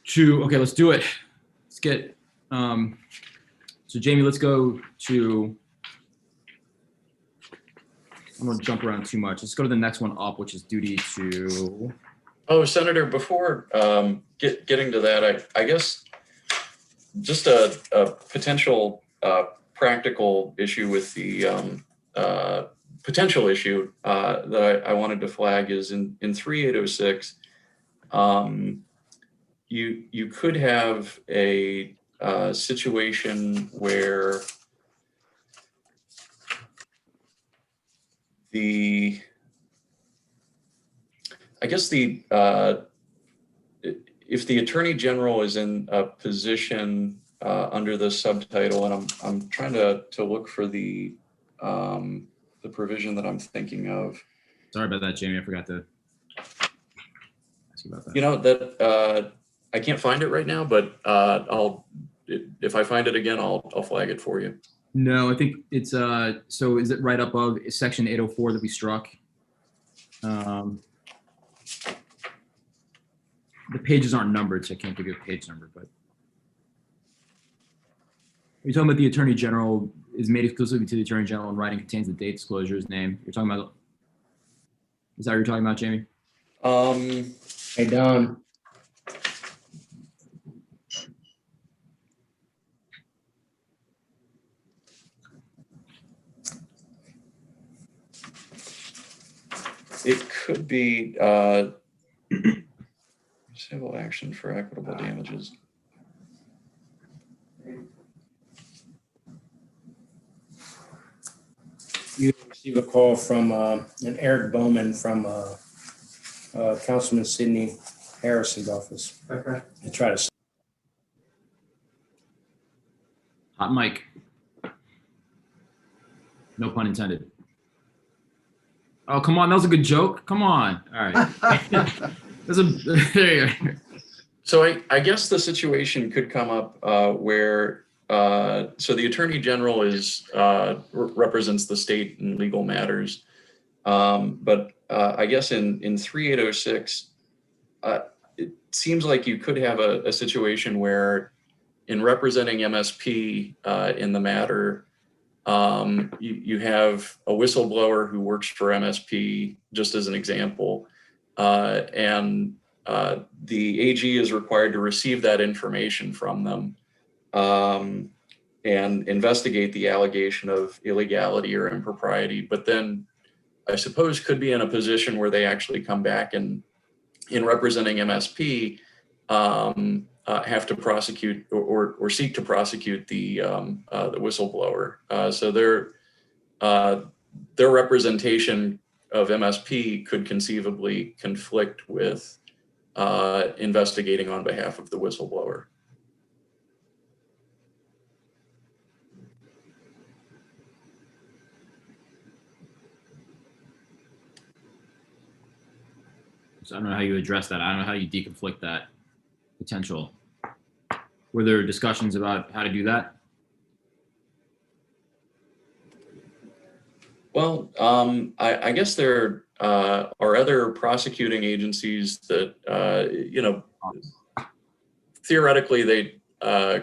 [SPEAKER 2] to. Okay, let's do it. Let's get. So Jamie, let's go to. I'm going to jump around too much. Let's go to the next one up, which is duty to.
[SPEAKER 3] Oh, Senator, before getting to that, I guess just a potential practical issue with the potential issue that I wanted to flag is in 3806, you could have a situation where if the Attorney General is in a position under this subtitle, and I'm trying to look for the provision that I'm thinking of.
[SPEAKER 2] Sorry about that, Jamie. I forgot to ask you about that.
[SPEAKER 3] You know that I can't find it right now, but if I find it again, I'll flag it for you.
[SPEAKER 2] No, I think it's so is it right above section 804 that we struck? The pages aren't numbered, so I can't give you a page number, but you're talking about the Attorney General is made exclusively to the Attorney General in writing, contains the date, disclosure, his name. You're talking about, is that what you're talking about, Jamie?
[SPEAKER 9] Hey, Don.
[SPEAKER 3] It could be civil action for equitable damages.
[SPEAKER 9] You receive a call from an Eric Bowman from Councilman Sidney Harrison's office.
[SPEAKER 4] Okay.
[SPEAKER 9] I try to.
[SPEAKER 2] Hot mic. No pun intended. Oh, come on. That was a good joke. Come on. All right. There you go.
[SPEAKER 3] So I guess the situation could come up where so the Attorney General represents the state in legal matters, but I guess in 3806, it seems like you could have a situation where, in representing MSP in the matter, you have a whistleblower who works for MSP, just as an example, and the AG is required to receive that information from them and investigate the allegation of illegality or impropriety, but then I suppose could be in a position where they actually come back and, in representing MSP, have to prosecute or seek to prosecute the whistleblower. So their representation of MSP could conceivably conflict with investigating on behalf of the whistleblower.
[SPEAKER 2] So I don't know how you address that. I don't know how you deconflict that potential. Were there discussions about how to do that?
[SPEAKER 3] Well, I guess there are other prosecuting agencies that, theoretically they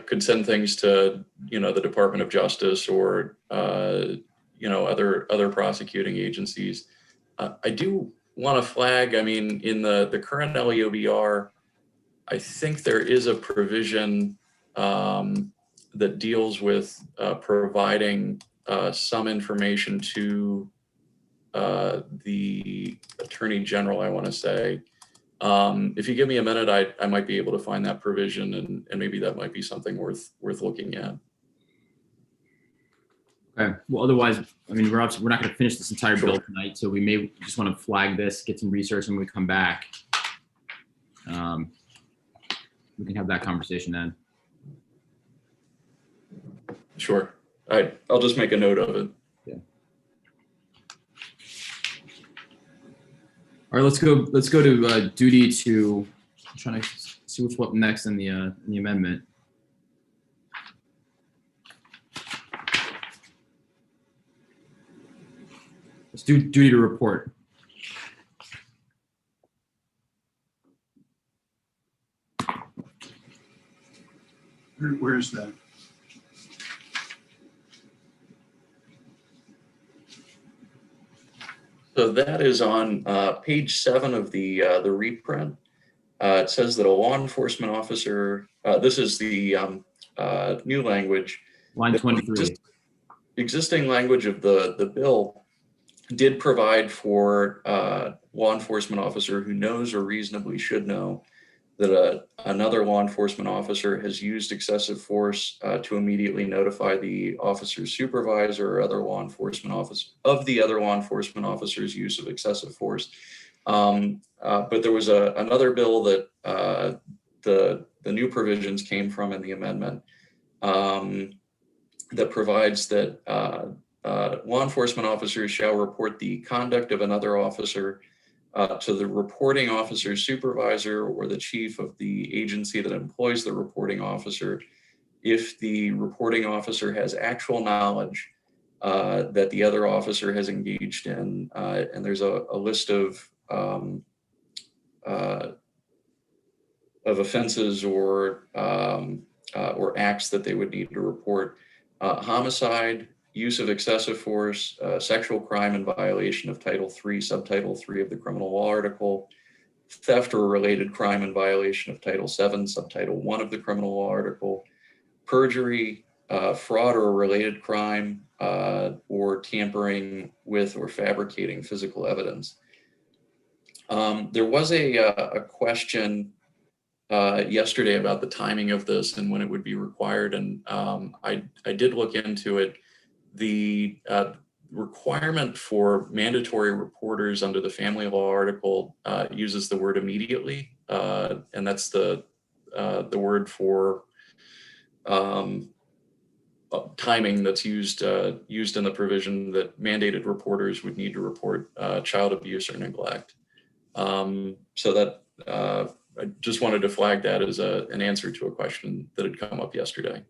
[SPEAKER 3] could send things to, the Department of Justice or, other prosecuting agencies. I do want to flag, in the current LEOBR, I think there is a provision that deals with providing some information to the Attorney General, I want to say. If you give me a minute, I might be able to find that provision, and maybe that might be something worth looking at.
[SPEAKER 2] Okay. Well, otherwise, I mean, we're not going to finish this entire
[SPEAKER 3] Sure.
[SPEAKER 2] bill tonight, so we may just want to flag this, get some research, and when we come back, we can have that conversation then.
[SPEAKER 3] Sure. I'll just make a note of it.
[SPEAKER 2] Yeah. All right, let's go to duty to. I'm trying to see what's up next in the amendment. Let's do duty to report.
[SPEAKER 4] Where's that?
[SPEAKER 3] So that is on page 7 of the reprint. It says that a law enforcement officer, this is the new language.
[SPEAKER 2] Line 23.
[SPEAKER 3] Existing language of the bill did provide for law enforcement officer who knows or reasonably should know that another law enforcement officer has used excessive force to immediately notify the officer's supervisor or other law enforcement officer of the other law enforcement officer's use of excessive force. But there was another bill that the new provisions came from in the amendment that provides that law enforcement officers shall report the conduct of another officer to the reporting officer's supervisor or the chief of the agency that employs the reporting officer if the reporting officer has actual knowledge that the other officer has engaged in. And there's a list of offenses or acts that they would need to report: homicide, use of excessive force, sexual crime in violation of Title III, Subtitle 3 of the Criminal Law Article, theft or related crime in violation of Title VII, Subtitle 1 of the Criminal Law Article, perjury, fraud or related crime, or tampering with or fabricating physical evidence. There was a question yesterday about the timing of this and when it would be required, and I did look into it. The requirement for mandatory reporters under the family law article uses the word immediately, and that's the word for timing that's used in the provision that mandated reporters would need to report child abuse or neglect. So that I just wanted to flag that as an answer to a question that had come up yesterday.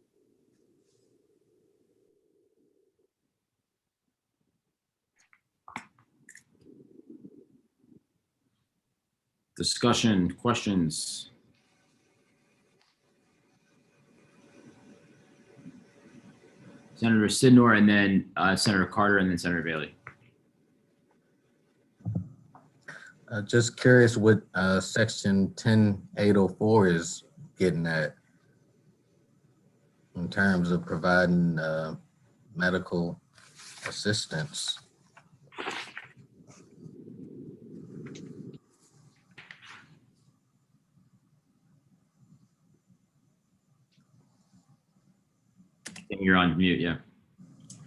[SPEAKER 2] Discussion, questions? Senator Sidnor, and then Senator Carter, and then Senator Bailey.
[SPEAKER 12] Just curious what section 10804 is getting at in terms of providing medical assistance.
[SPEAKER 2] You're on mute, yeah.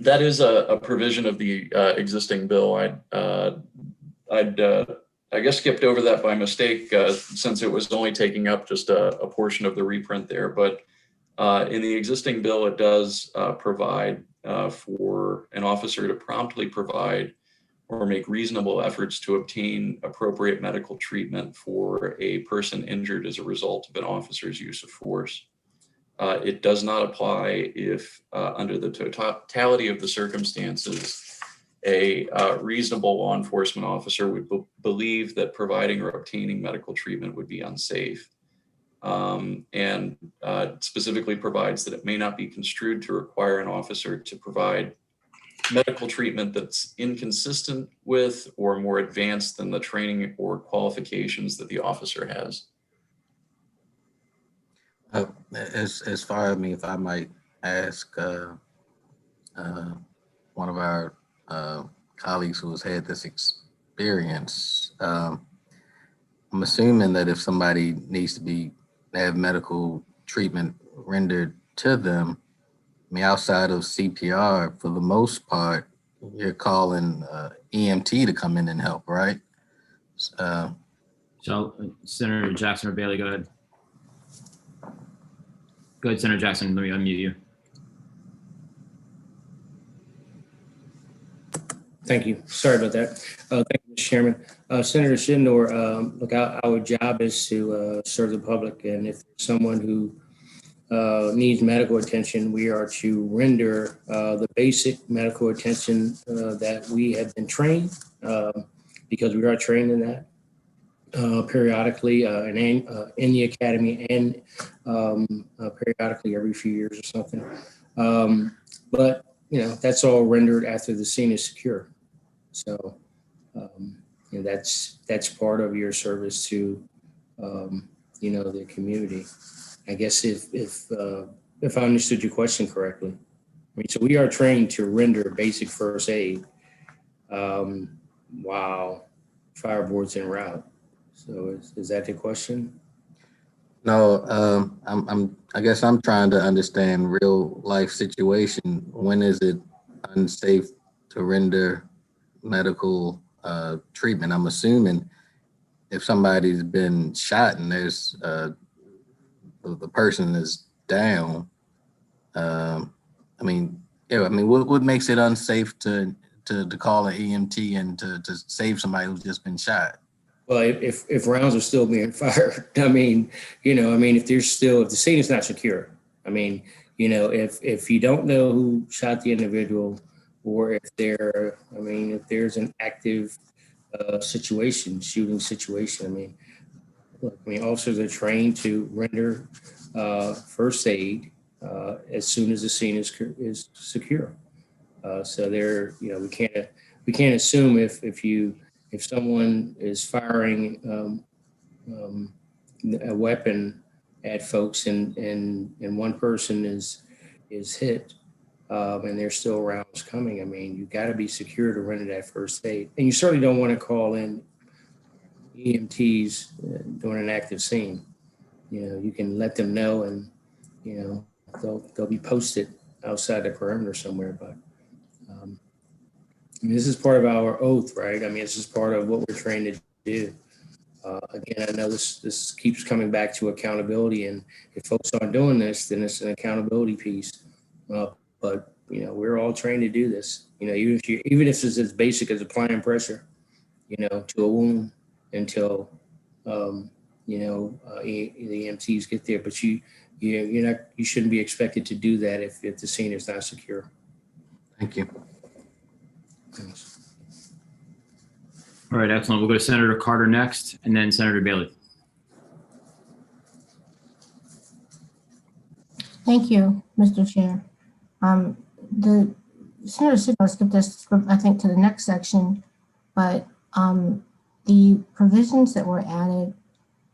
[SPEAKER 3] That is a provision of the existing bill. I guess skipped over that by mistake since it was only taking up just a portion of the reprint there. But in the existing bill, it does provide for an officer to promptly provide or make reasonable efforts to obtain appropriate medical treatment for a person injured as a result of an officer's use of force. It does not apply if, under the totality of the circumstances, a reasonable law enforcement officer would believe that providing or obtaining medical treatment would be unsafe. And specifically provides that it may not be construed to require an officer to provide medical treatment that's inconsistent with or more advanced than the training or qualifications that the officer has.
[SPEAKER 12] as far, I mean, if I might ask one of our colleagues who has had this experience, I'm assuming that if somebody needs to have medical treatment rendered to them, I mean, outside of CPR, for the most part, you're calling EMT to come in and help, right?
[SPEAKER 2] So Senator Jackson or Bailey, go ahead. Go ahead, Senator Jackson, let me unmute you.
[SPEAKER 9] Thank you. Sorry about that. Thank you, Mr. Chairman. Senator Shindor, look, our job is to serve the public, and if there's someone who needs medical attention, we are to render the basic medical attention that we have been trained, because we are trained in that periodically in the academy and periodically every few years or something. But that's all rendered after the scene is secure. So that's part of your service to the community. I guess if I understood your question correctly, I mean, so we are trained to render basic first aid while fireboard's en route. So is that the question?
[SPEAKER 12] No, I guess I'm trying to understand real life situation. When is it unsafe to render medical treatment? I'm assuming if somebody's been shot and there's the person is down. I mean, what makes it unsafe to call an EMT and to save somebody who's just been shot?
[SPEAKER 9] Well, if rounds are still being fired, if the scene is not secure, if you don't know who shot the individual, or if there's an active shooting situation, officers are trained to render first aid as soon as the scene is secure. So we can't assume if someone is firing a weapon at folks and one person is hit and there's still rounds coming. You got to be secure to render that first aid, and you certainly don't want to call in EMTs during an active scene. You can let them know, and they'll be posted outside the perimeter somewhere. But this is part of our oath, right? This is part of what we're trained to do. Again, I know this keeps coming back to accountability, and if folks aren't doing this, then it's an accountability piece. But we're all trained to do this. Even if it's as basic as applying pressure, to a wound until the EMTs get there. But you shouldn't be expected to do that if the scene is not secure.
[SPEAKER 12] Thank you.
[SPEAKER 9] Thanks.
[SPEAKER 2] All right, excellent. We'll go to Senator Carter next, and then Senator Bailey.
[SPEAKER 7] Thank you, Mr. Chair. The Senator Sidwell skipped us, I think, to the next section, but the provisions that were added,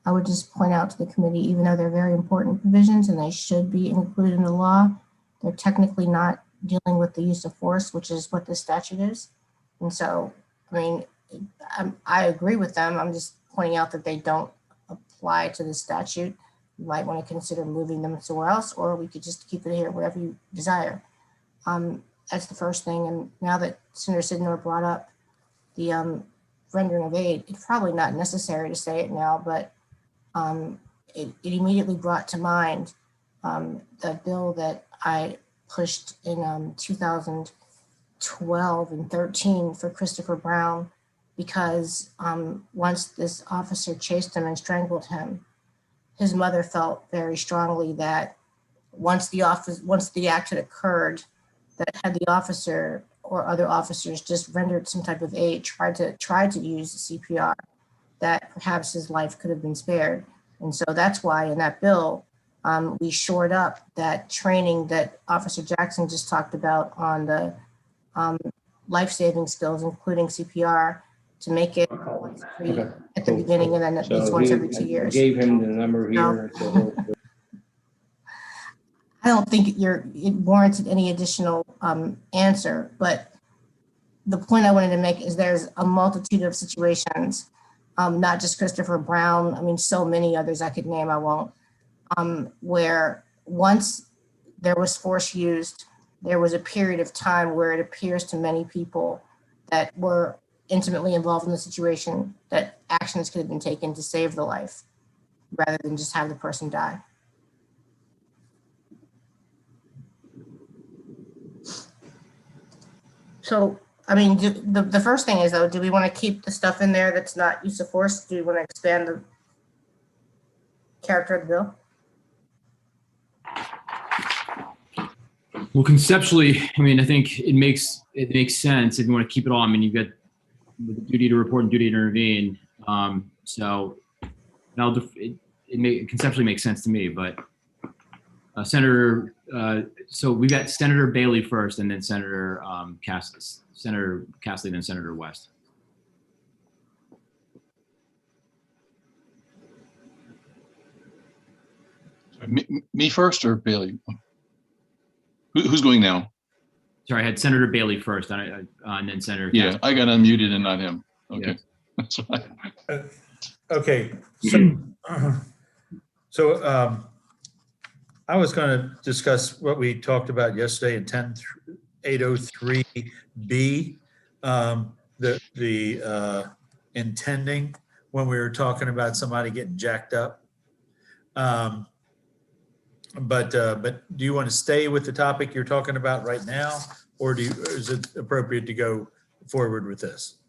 [SPEAKER 7] I would just point out to the committee, even though they're very important provisions and they should be included in the law, they're technically not dealing with the use of force, which is what this statute is. And so, I agree with them. I'm just pointing out that they don't apply to the statute. You might want to consider moving them somewhere else, or we could just keep it here wherever you desire. That's the first thing. And now that Senator Sidnor brought up the rendering of aid, it's probably not necessary to say it now, but it immediately brought to mind the bill that I pushed in 2012 and 13 for Christopher Brown, because once this officer chased him and strangled him, his mother felt very strongly that once the act had occurred, that had the officer or other officers just rendered some type of aid, tried to use CPR, that perhaps his life could have been spared. And so that's why in that bill, we shored up that training that Officer Jackson just talked about on the life-saving skills, including CPR, to make it once free at the beginning and then at least once every 2 years.
[SPEAKER 9] Gave him the number here.
[SPEAKER 7] I don't think it warranted any additional answer, but the point I wanted to make is there's a multitude of situations, not just Christopher Brown, I mean, so many others I could name, I won't, where once there was force used, there was a period of time where it appears to many people that were intimately involved in the situation that actions could have been taken to save the life rather than just have the person die. So, I mean, the first thing is, though, do we want to keep the stuff in there that's not use of force? Do we want to expand the character of the bill?
[SPEAKER 2] Well, conceptually, I mean, I think it makes sense if you want to keep it all. I mean, you've got the duty to report and duty to intervene. So now it conceptually makes sense to me. But Senator, so we got Senator Bailey first, and then Senator Castley, then Senator West.
[SPEAKER 5] Me first or Bailey? Who's going now?
[SPEAKER 2] Sorry, I had Senator Bailey first, and then Senator.
[SPEAKER 5] Yeah,
[SPEAKER 2] Castley.
[SPEAKER 5] I got unmuted and not him. Okay,
[SPEAKER 2] Yeah.
[SPEAKER 5] That's fine.
[SPEAKER 11] Okay, so I was going to discuss what we talked about yesterday in 803B, the intending when we were talking about somebody getting jacked up. But do you want to stay with the topic you're talking about right now, or is it appropriate to go forward with this?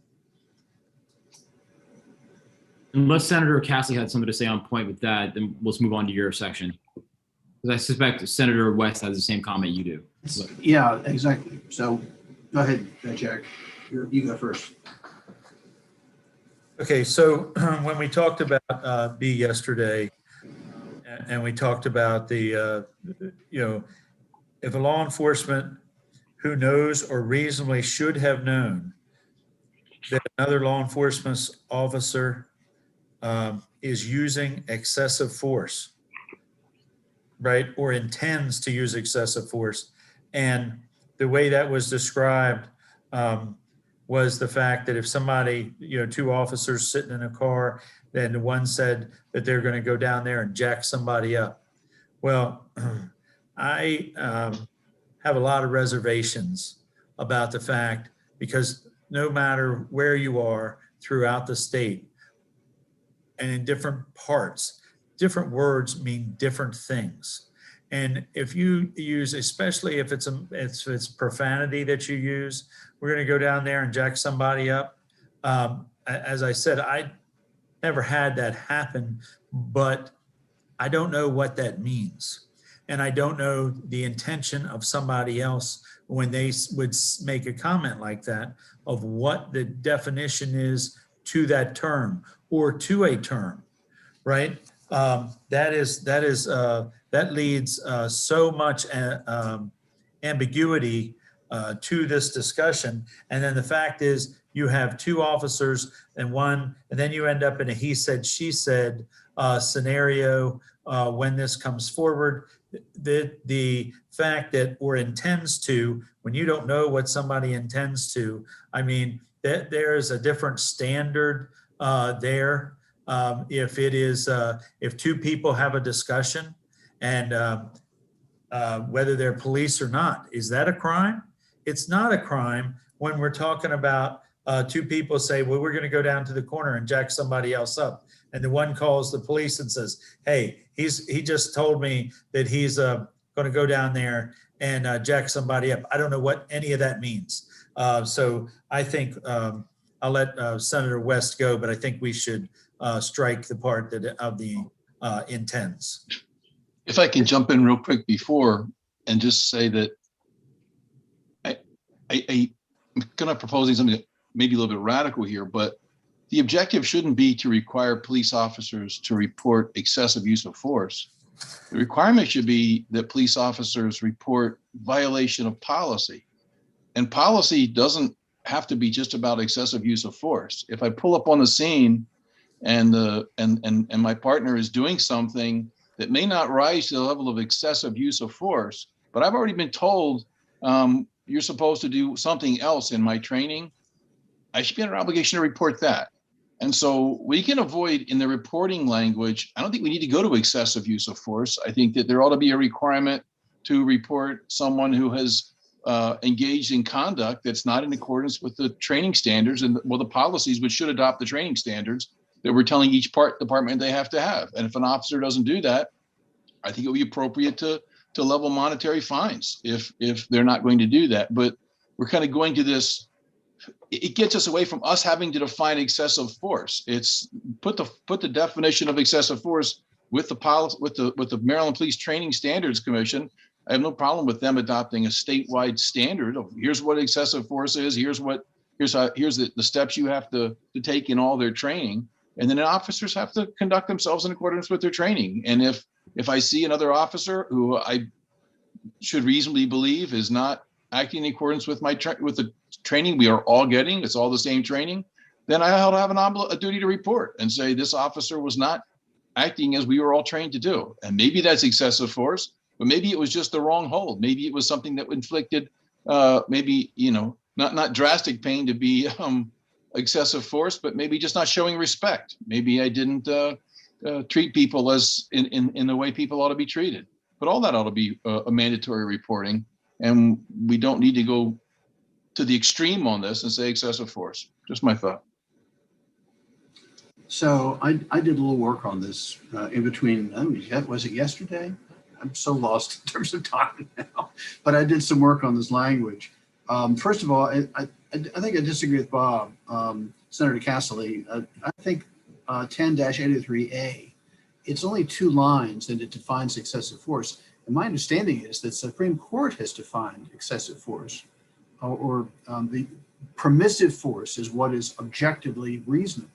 [SPEAKER 2] Unless Senator Castley had something to say on point with that, then let's move on to your section. Because I suspect Senator West has the same comment you do.
[SPEAKER 4] Yeah, exactly. So go ahead, Jack. You go first.
[SPEAKER 11] Okay, so when we talked about B yesterday, and we talked about the, if a law enforcement who knows or reasonably should have known that another law enforcement officer is using excessive force, right, or intends to use excessive force. And the way that was described was the fact that if somebody, two officers sitting in a car, then one said that they're going to go down there and jack somebody up. Well, I have a lot of reservations about the fact, because no matter where you are throughout the state and in different parts, different words mean different things. And if you use, especially if it's profanity that you use, we're going to go down there and jack somebody up. As I said, I never had that happen, but I don't know what that means. And I don't know the intention of somebody else when they would make a comment like that, of what the definition is to that term or to a term, right? That leads so much ambiguity to this discussion. And then the fact is, you have two officers and then you end up in a he said, she said scenario when this comes forward. The fact that or intends to, when you don't know what somebody intends to, I mean, there's a different standard there. If two people have a discussion and whether they're police or not, is that a crime? It's not a crime when we're talking about two people say, well, we're going to go down to the corner and jack somebody else up. And the one calls the police and says, hey, he just told me that he's going to go down there and jack somebody up. I don't know what any of that means. So I think I'll let Senator West go, but I think we should strike the part of the intends.
[SPEAKER 5] If I can jump in real quick before and just say that I'm going to propose something maybe a little bit radical here, but the objective shouldn't be to require police officers to report excessive use of force. The requirement should be that police officers report violation of policy. And policy doesn't have to be just about excessive use of force. If I pull up on the scene and my partner is doing something that may not rise to the level of excessive use of force, but I've already been told you're supposed to do something else in my training, I should be under obligation to report that. And so we can avoid in the reporting language, I don't think we need to go to excessive use of force. I think that there ought to be a requirement to report someone who has engaged in conduct that's not in accordance with the training standards and the policies, which should adopt the training standards that we're telling each department they have to have. And if an officer doesn't do that, I think it would be appropriate to level monetary fines if they're not going to do that. But we're kind of going to this, it gets us away from us having to define excessive force. It's put the definition of excessive force with the policy, with the Maryland Police Training Standards Commission. I have no problem with them adopting a statewide standard of here's what excessive force is, here's the steps you have to take in all their training. And then the officers have to conduct themselves in accordance with their training. And if I see another officer who I should reasonably believe is not acting in accordance with with the training we are all getting, it's all the same training, then I'll have a duty to report and say this officer was not acting as we were all trained to do. And maybe that's excessive force, but maybe it was just the wrong hold. Maybe it was something that inflicted maybe, not drastic pain to be excessive force, but maybe just not showing respect. Maybe I didn't treat people as in the way people ought to be treated. But all that ought to be a mandatory reporting. And we don't need to go to the extreme on this and say excessive force. Just my thought.
[SPEAKER 4] So I did a little work on this in between, was it yesterday? I'm so lost in terms of time now, but I did some work on this language. First of all, I think I disagree with Bob, Senator Casserly. I think 10-803A, it's only 2 lines and it defines excessive force. And my understanding is that the Supreme Court has defined excessive force or the permissive force is what is objectively reasonable.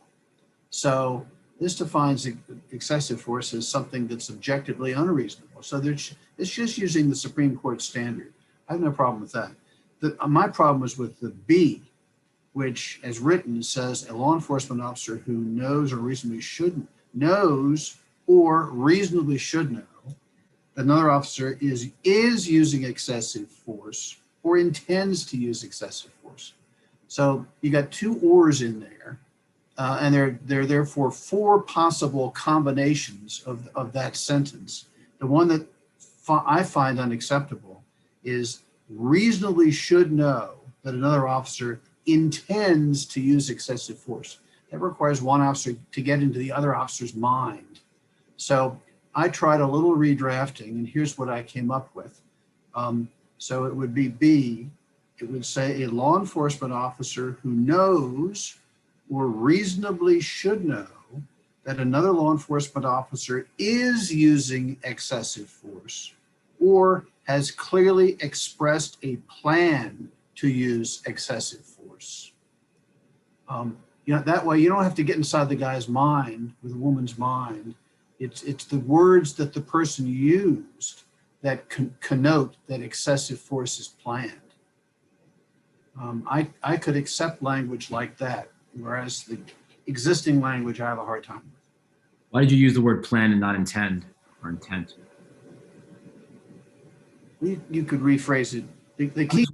[SPEAKER 4] So this defines excessive force as something that's objectively unreasonable. So it's just using the Supreme Court standard. I have no problem with that. My problem was with the B, which as written says a law enforcement officer who knows or reasonably should know that another officer is using excessive force or intends to use excessive force. So you got 2 ors in there. And there are therefore 4 possible combinations of that sentence. The one that I find unacceptable is reasonably should know that another officer intends to use excessive force. That requires one officer to get into the other officer's mind. So I tried a little redrafting, and here's what I came up with. So it would be B. It would say a law enforcement officer who knows or reasonably should know that another law enforcement officer is using excessive force or has clearly expressed a plan to use excessive force. That way you don't have to get inside the guy's mind or the woman's mind. It's the words that the person used that connote that excessive force is planned. I could accept language like that, whereas the existing language I have a hard time with.
[SPEAKER 2] Why did you use the word plan and not intend or intent?
[SPEAKER 4] You could rephrase it. The key,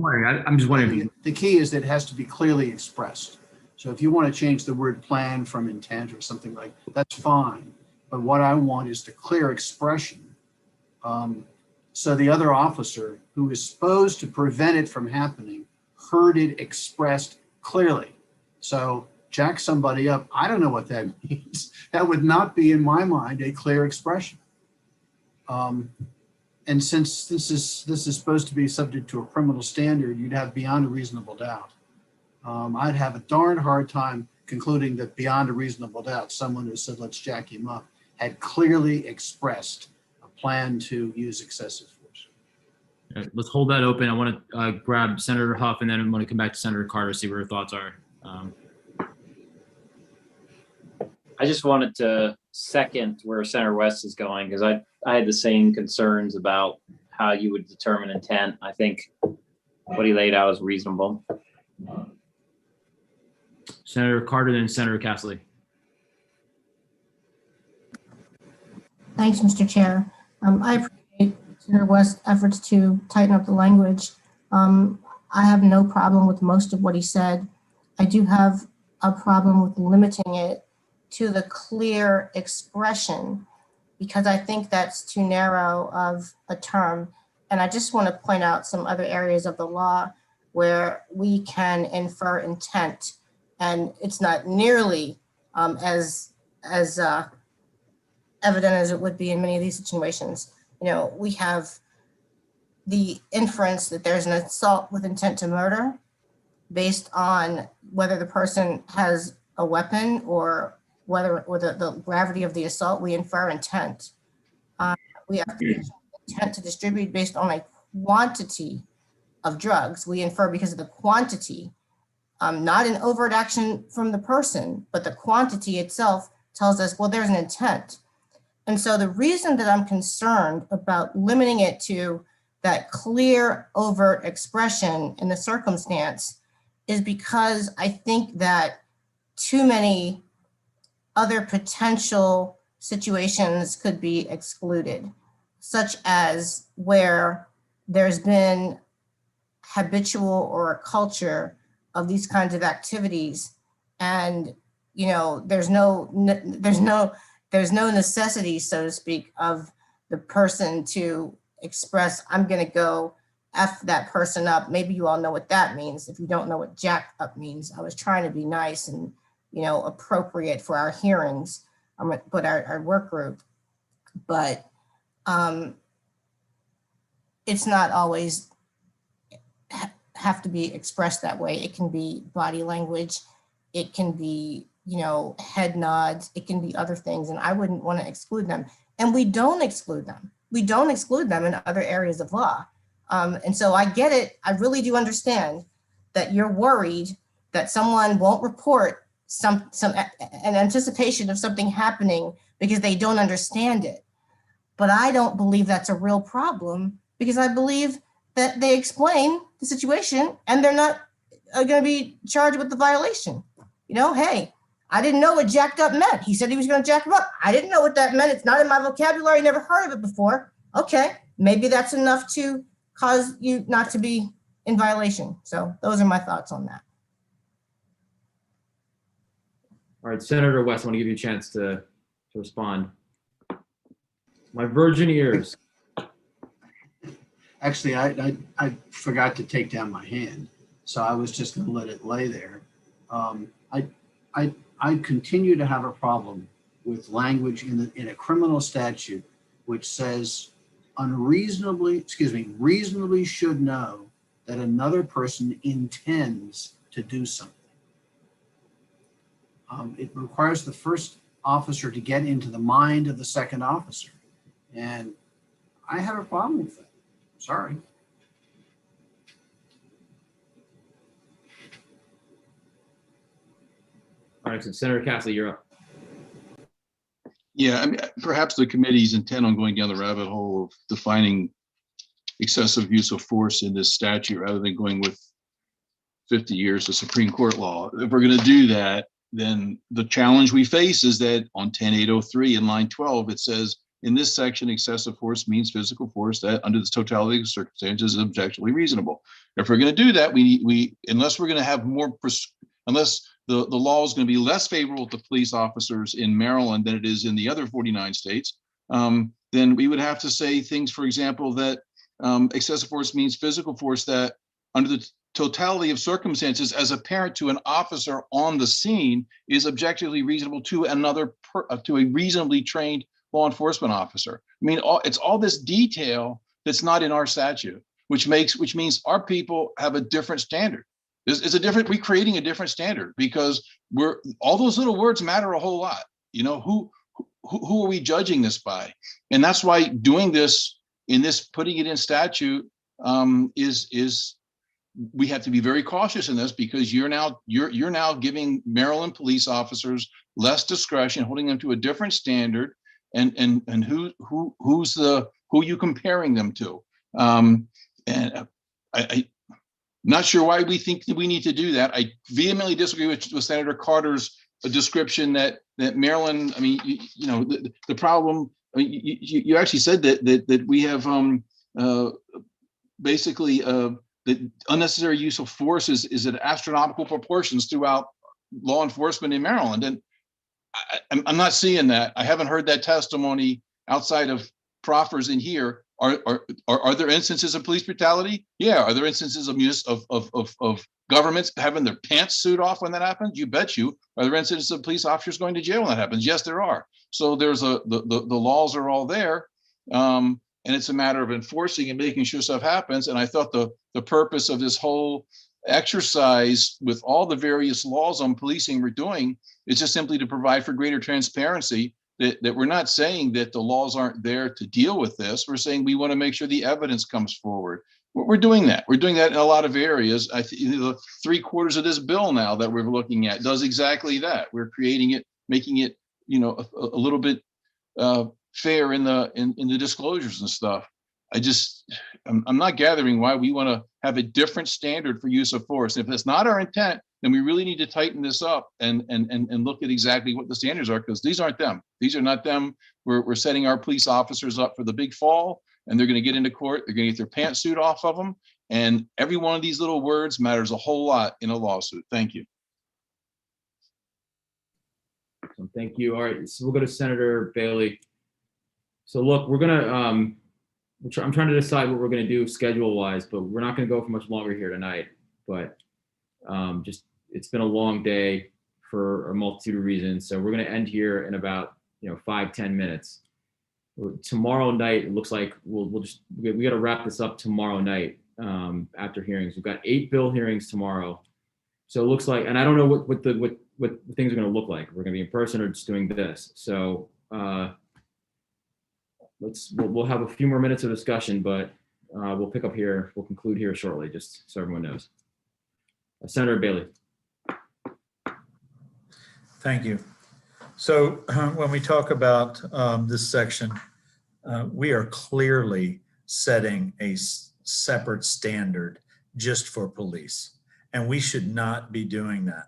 [SPEAKER 2] I'm just wondering.
[SPEAKER 4] The key is that it has to be clearly expressed. So if you want to change the word plan from intent or something like that, that's fine. But what I want is the clear expression. So the other officer who is supposed to prevent it from happening heard it expressed clearly. So jack somebody up, I don't know what that means. That would not be in my mind a clear expression. And since this is supposed to be subject to a criminal standard, you'd have beyond a reasonable doubt. I'd have a darn hard time concluding that beyond a reasonable doubt, someone who said, let's jack him up, had clearly expressed a plan to use excessive force.
[SPEAKER 2] Okay, let's hold that open. I want to grab Senator Huff, and then I'm going to come back to Senator Carter, see what her thoughts are.
[SPEAKER 10] I just wanted to second where Senator West is going, because I had the same concerns about how you would determine intent. I think what he laid out is reasonable.
[SPEAKER 2] Senator Carter, then Senator Casserly.
[SPEAKER 7] Thanks, Mr. Chair. I appreciate Senator West's efforts to tighten up the language. I have no problem with most of what he said. I do have a problem with limiting it to the clear expression, because I think that's too narrow of a term. And I just want to point out some other areas of the law where we can infer intent, and it's not nearly as evident as it would be in many of these situations. You know, we have the inference that there's an assault with intent to murder based on whether the person has a weapon or whether the gravity of the assault. We infer intent. We have intent to distribute based on a quantity of drugs. We infer because of the quantity, not an overt action from the person, but the quantity itself tells us, well, there's an intent. And so the reason that I'm concerned about limiting it to that clear, overt expression in the circumstance is because I think that too many other potential situations could be excluded, such as where there's been habitual or a culture of these kinds of activities, and there's no necessity, so to speak, of the person to express, I'm going to go F that person up. Maybe you all know what that means. If you don't know what jack up means, I was trying to be nice and appropriate for our hearings, but our work group. But it's not always have to be expressed that way. It can be body language. It can be, head nods. It can be other things. And I wouldn't want to exclude them. And we don't exclude them. We don't exclude them in other areas of law. And so I get it. I really do understand that you're worried that someone won't report an anticipation of something happening because they don't understand it. But I don't believe that's a real problem, because I believe that they explain the situation and they're not going to be charged with the violation. Hey, I didn't know what jacked up meant. He said he was going to jack him up. I didn't know what that meant. It's not in my vocabulary. Never heard of it before. Okay, maybe that's enough to cause you not to be in violation. So those are my thoughts on that.
[SPEAKER 2] All right, Senator West, I want to give you a chance to respond. My virgin ears.
[SPEAKER 4] Actually, I forgot to take down my hand, so I was just going to let it lay there. I continue to have a problem with language in a criminal statute which says reasonably should know that another person intends to do something. It requires the first officer to get into the mind of the second officer, and I have a problem with that. Sorry.
[SPEAKER 2] All right, so Senator Cassidy, you're up.
[SPEAKER 5] Yeah, I mean, perhaps the committee's intent on going down the rabbit hole of defining excessive use of force in this statute rather than going with 50 years of Supreme Court law. If we're going to do that, then the challenge we face is that on 10803 in line 12, it says, in this section, excessive force means physical force that under the totality of circumstances is objectively reasonable. If we're going to do that, unless we're going to have unless the law is going to be less favorable to police officers in Maryland than it is in the other 49 states, then we would have to say things, for example, that excessive force means physical force that under the totality of circumstances as apparent to an officer on the scene is objectively reasonable to to a reasonably trained law enforcement officer. I mean, it's all this detail that's not in our statute, which means our people have a different standard. We're creating a different standard because all those little words matter a whole lot. Who are we judging this by? And that's why doing this putting it in statute is we have to be very cautious in this, because you're now giving Maryland police officers less discretion, holding them to a different standard. And who are you comparing them to? And I'm not sure why we think that we need to do that. I vehemently disagree with Senator Carter's description that Maryland, I mean, the problem mean, you actually said that we have basically the unnecessary use of force is at astronomical proportions throughout law enforcement in Maryland. And I'm not seeing that. I haven't heard that testimony outside of proffers in here. Are there instances of police brutality? Yeah. Are there instances of use of governments having their pants suit off when that happens? You bet you. Are there instances of police officers going to jail when that happens? Yes, there are. So there's the laws are all there. And it's a matter of enforcing and making sure stuff happens. And I thought the purpose of this whole exercise with all the various laws on policing we're doing is just simply to provide for greater transparency, that we're not saying that the laws aren't there to deal with this. We're saying we want to make sure the evidence comes forward. We're doing that. We're doing that in a lot of areas. I think 3/4 of this bill now that we're looking at does exactly that. We're creating it, making it, a little bit fair in the disclosures and stuff. I'm not gathering why we want to have a different standard for use of force. If that's not our intent, then we really need to tighten this up and look at exactly what the standards are, because these aren't them. These are not them. We're setting our police officers up for the big fall, and they're going to get into court. They're going to get their pantsuit off of them. And every one of these little words matters a whole lot in a lawsuit. Thank you.
[SPEAKER 2] Thank you. All right, so we'll go to Senator Bailey. So look, we're gonna, I'm trying to decide what we're gonna do schedule-wise, but we're not gonna go for much longer here tonight. But it's been a long day for a multitude of reasons. So we're gonna end here in about 5-10 minutes. Tomorrow night, it looks like we got to wrap this up tomorrow night after hearings. We've got 8 bill hearings tomorrow. So it looks like, and I don't know what things are going to look like. We're going to be in person or just doing this. So we'll have a few more minutes of discussion, but we'll pick up here. We'll conclude here shortly, just so everyone knows. Senator Bailey.
[SPEAKER 11] Thank you. So when we talk about this section, we are clearly setting a separate standard just for police, and we should not be doing that.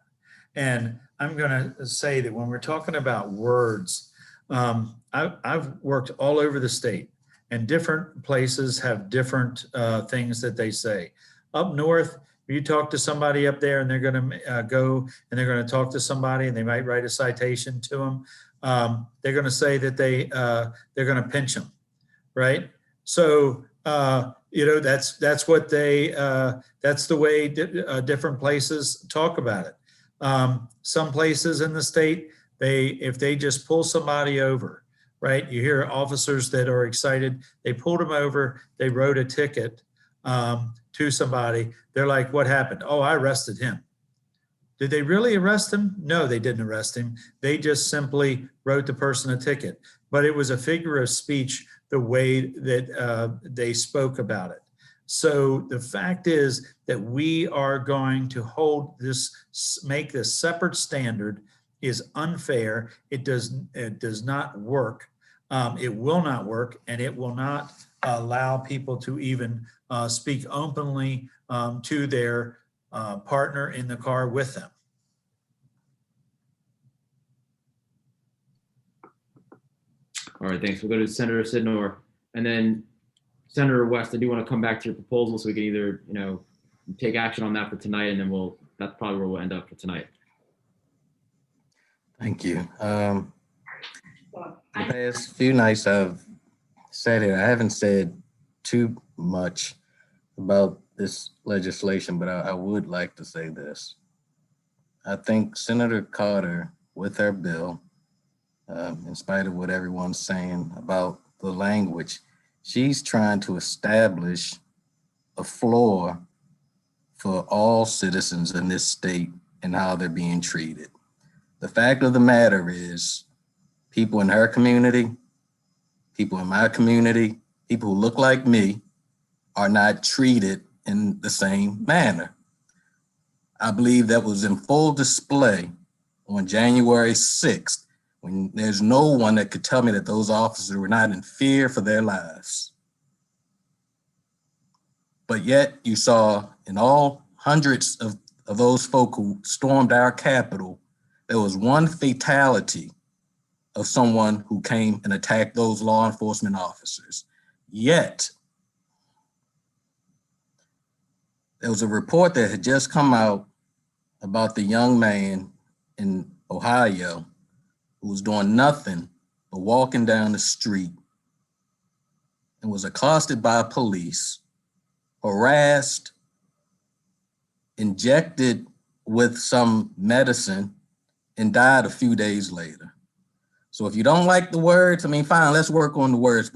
[SPEAKER 11] And I'm going to say that when we're talking about words, I've worked all over the state, and different places have different things that they say. Up north, you talk to somebody up there and they're going to go and they're going to talk to somebody and they might write a citation to them. They're going to say that they're going to pinch them, right? So that's what that's the way different places talk about it. Some places in the state, if they just pull somebody over, right? You hear officers that are excited. They pulled them over. They wrote a ticket to somebody. They're like, what happened? Oh, I arrested him. Did they really arrest him? No, they didn't arrest him. They just simply wrote the person a ticket. But it was a figure of speech the way that they spoke about it. So the fact is that we are going to make this separate standard is unfair. It does not work. It will not work, and it will not allow people to even speak openly to their partner in the car with them.
[SPEAKER 2] All right, thanks. We'll go to Senator Sidnor, and then Senator West. I do want to come back to your proposal so we can either, take action on that for tonight, and then that's probably where we'll end up for tonight.
[SPEAKER 12] Thank you. The past few nights I've said it. I haven't said too much about this legislation, but I would like to say this. I think Senator Carter, with her bill, in spite of what everyone's saying about the language, she's trying to establish a floor for all citizens in this state and how they're being treated. The fact of the matter is, people in her community, people in my community, people who look like me are not treated in the same manner. I believe that was in full display on January 6th, when there's no one that could tell me that those officers were not in fear for their lives. But yet you saw in all hundreds of those folk who stormed our Capitol, there was one fatality of someone who came and attacked those law enforcement officers. Yet, there was a report that had just come out about the young man in Ohio who was doing nothing but walking down the street and was accosted by police, harassed, injected with some medicine, and died a few days later. So if you don't like the words, I mean, fine, let's work on the words,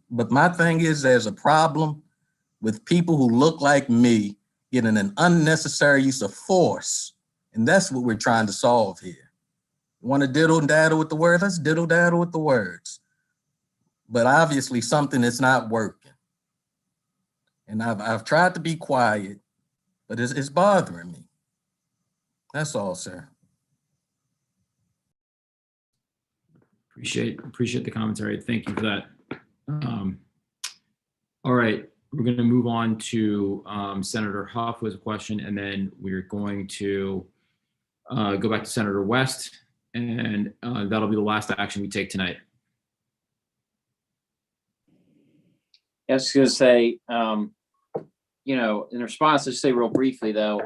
[SPEAKER 12] but my thing is there's a problem with people who look like me getting an unnecessary use of force. And that's what we're trying to solve here. You want to diddle and daddle with the words? Let's diddle daddle with the words. But obviously something is not working. And I've tried to be quiet, but it's bothering me. That's all, sir.
[SPEAKER 2] Appreciate the commentary. Thank you for that. All right, we're going to move on to Senator Huff who has a question, and then we're going to go back to Senator West, and that'll be the last action we take tonight.
[SPEAKER 10] I was going to say, you know, in response, to say real briefly though,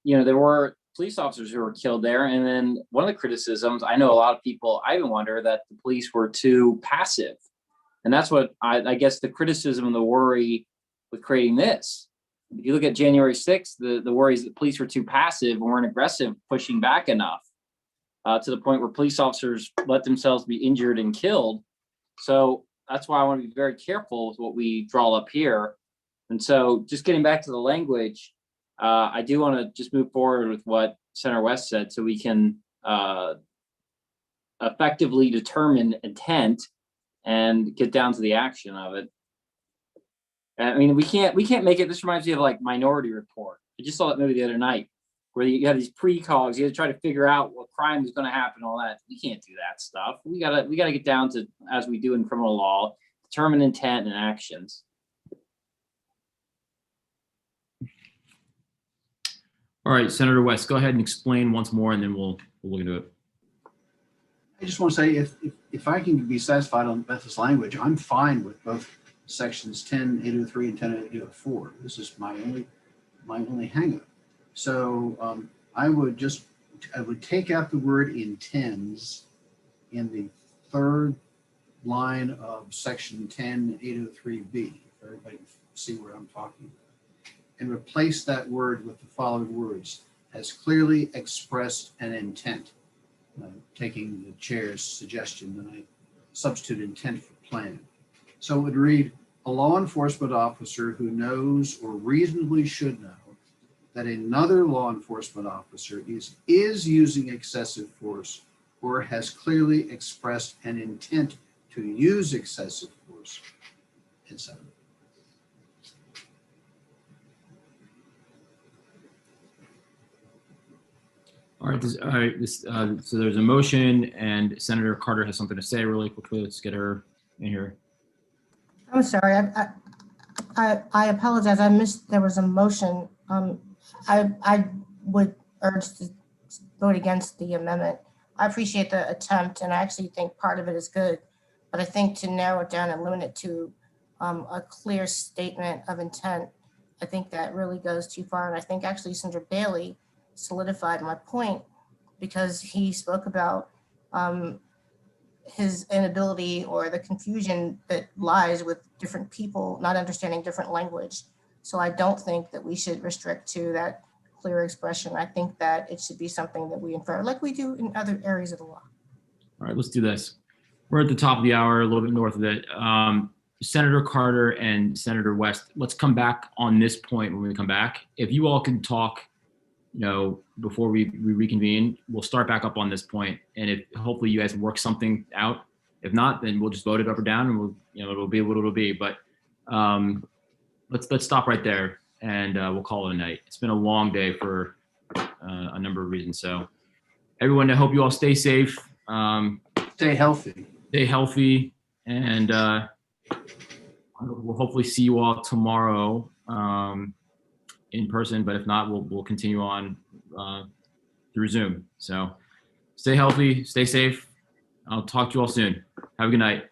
[SPEAKER 10] you know, there were police officers who were killed there. And then one of the criticisms, I know a lot of people, I even wonder that the police were too passive. And that's what I guess the criticism and the worry with creating this. If you look at January 6th, the worry is that police were too passive and weren't aggressive, pushing back enough to the point where police officers let themselves be injured and killed. So that's why I want to be very careful with what we draw up here. And so just getting back to the language, I do want to just move forward with what Senator West said so we can effectively determine intent and get down to the action of it. I mean, we can't make it. This reminds me of like Minority Report. I just saw that movie the other night where you have these precogs. You have to try to figure out what crime is going to happen, all that. We can't do that stuff. We gotta get down to, as we do in criminal law, determine intent and actions.
[SPEAKER 2] All right, Senator West, go ahead and explain once more, and then we'll look into it.
[SPEAKER 4] I just want to say, if I can be satisfied on Beth's language, I'm fine with both sections 10.803 and 10.804. This is my only hang-up. So I would take out the word intends in the third line of section 10.803B. If everybody can see where I'm talking about, and replace that word with the following words: has clearly expressed an intent. Taking the chair's suggestion, then I substitute intent for plan. So it would read, a law enforcement officer who knows or reasonably should know that another law enforcement officer is using excessive force or has clearly expressed an intent to use excessive force, etc.
[SPEAKER 2] All right, so there's a motion, and Senator Carter has something to say really quickly. Let's get her in here.
[SPEAKER 7] I'm sorry, I apologize. I missed, there was a motion. I would urge to vote against the amendment. I appreciate the attempt, and I actually think part of it is good, but I think to narrow it down and limit it to a clear statement of intent, I think that really goes too far. And I think actually Senator Bailey solidified my point because he spoke about his inability or the confusion that lies with different people not understanding different language. So I don't think that we should restrict to that clear expression. I think that it should be something that we infer like we do in other areas of the law.
[SPEAKER 2] All right, let's do this. We're at the top of the hour, a little bit north of it. Senator Carter and Senator West, let's come back on this point when we come back. If you all can talk, before we reconvene, we'll start back up on this point. And if hopefully you guys work something out. If not, then we'll just vote it up or down, and we'll, it'll be what it'll be. But let's stop right there, and we'll call it a night. It's been a long day for a number of reasons. So everyone, I hope you all stay safe.
[SPEAKER 4] Stay healthy.
[SPEAKER 2] Stay healthy, and we'll hopefully see you all tomorrow in person. But if not, we'll continue on through Zoom. So stay healthy, stay safe. I'll talk to you all soon. Have a good night.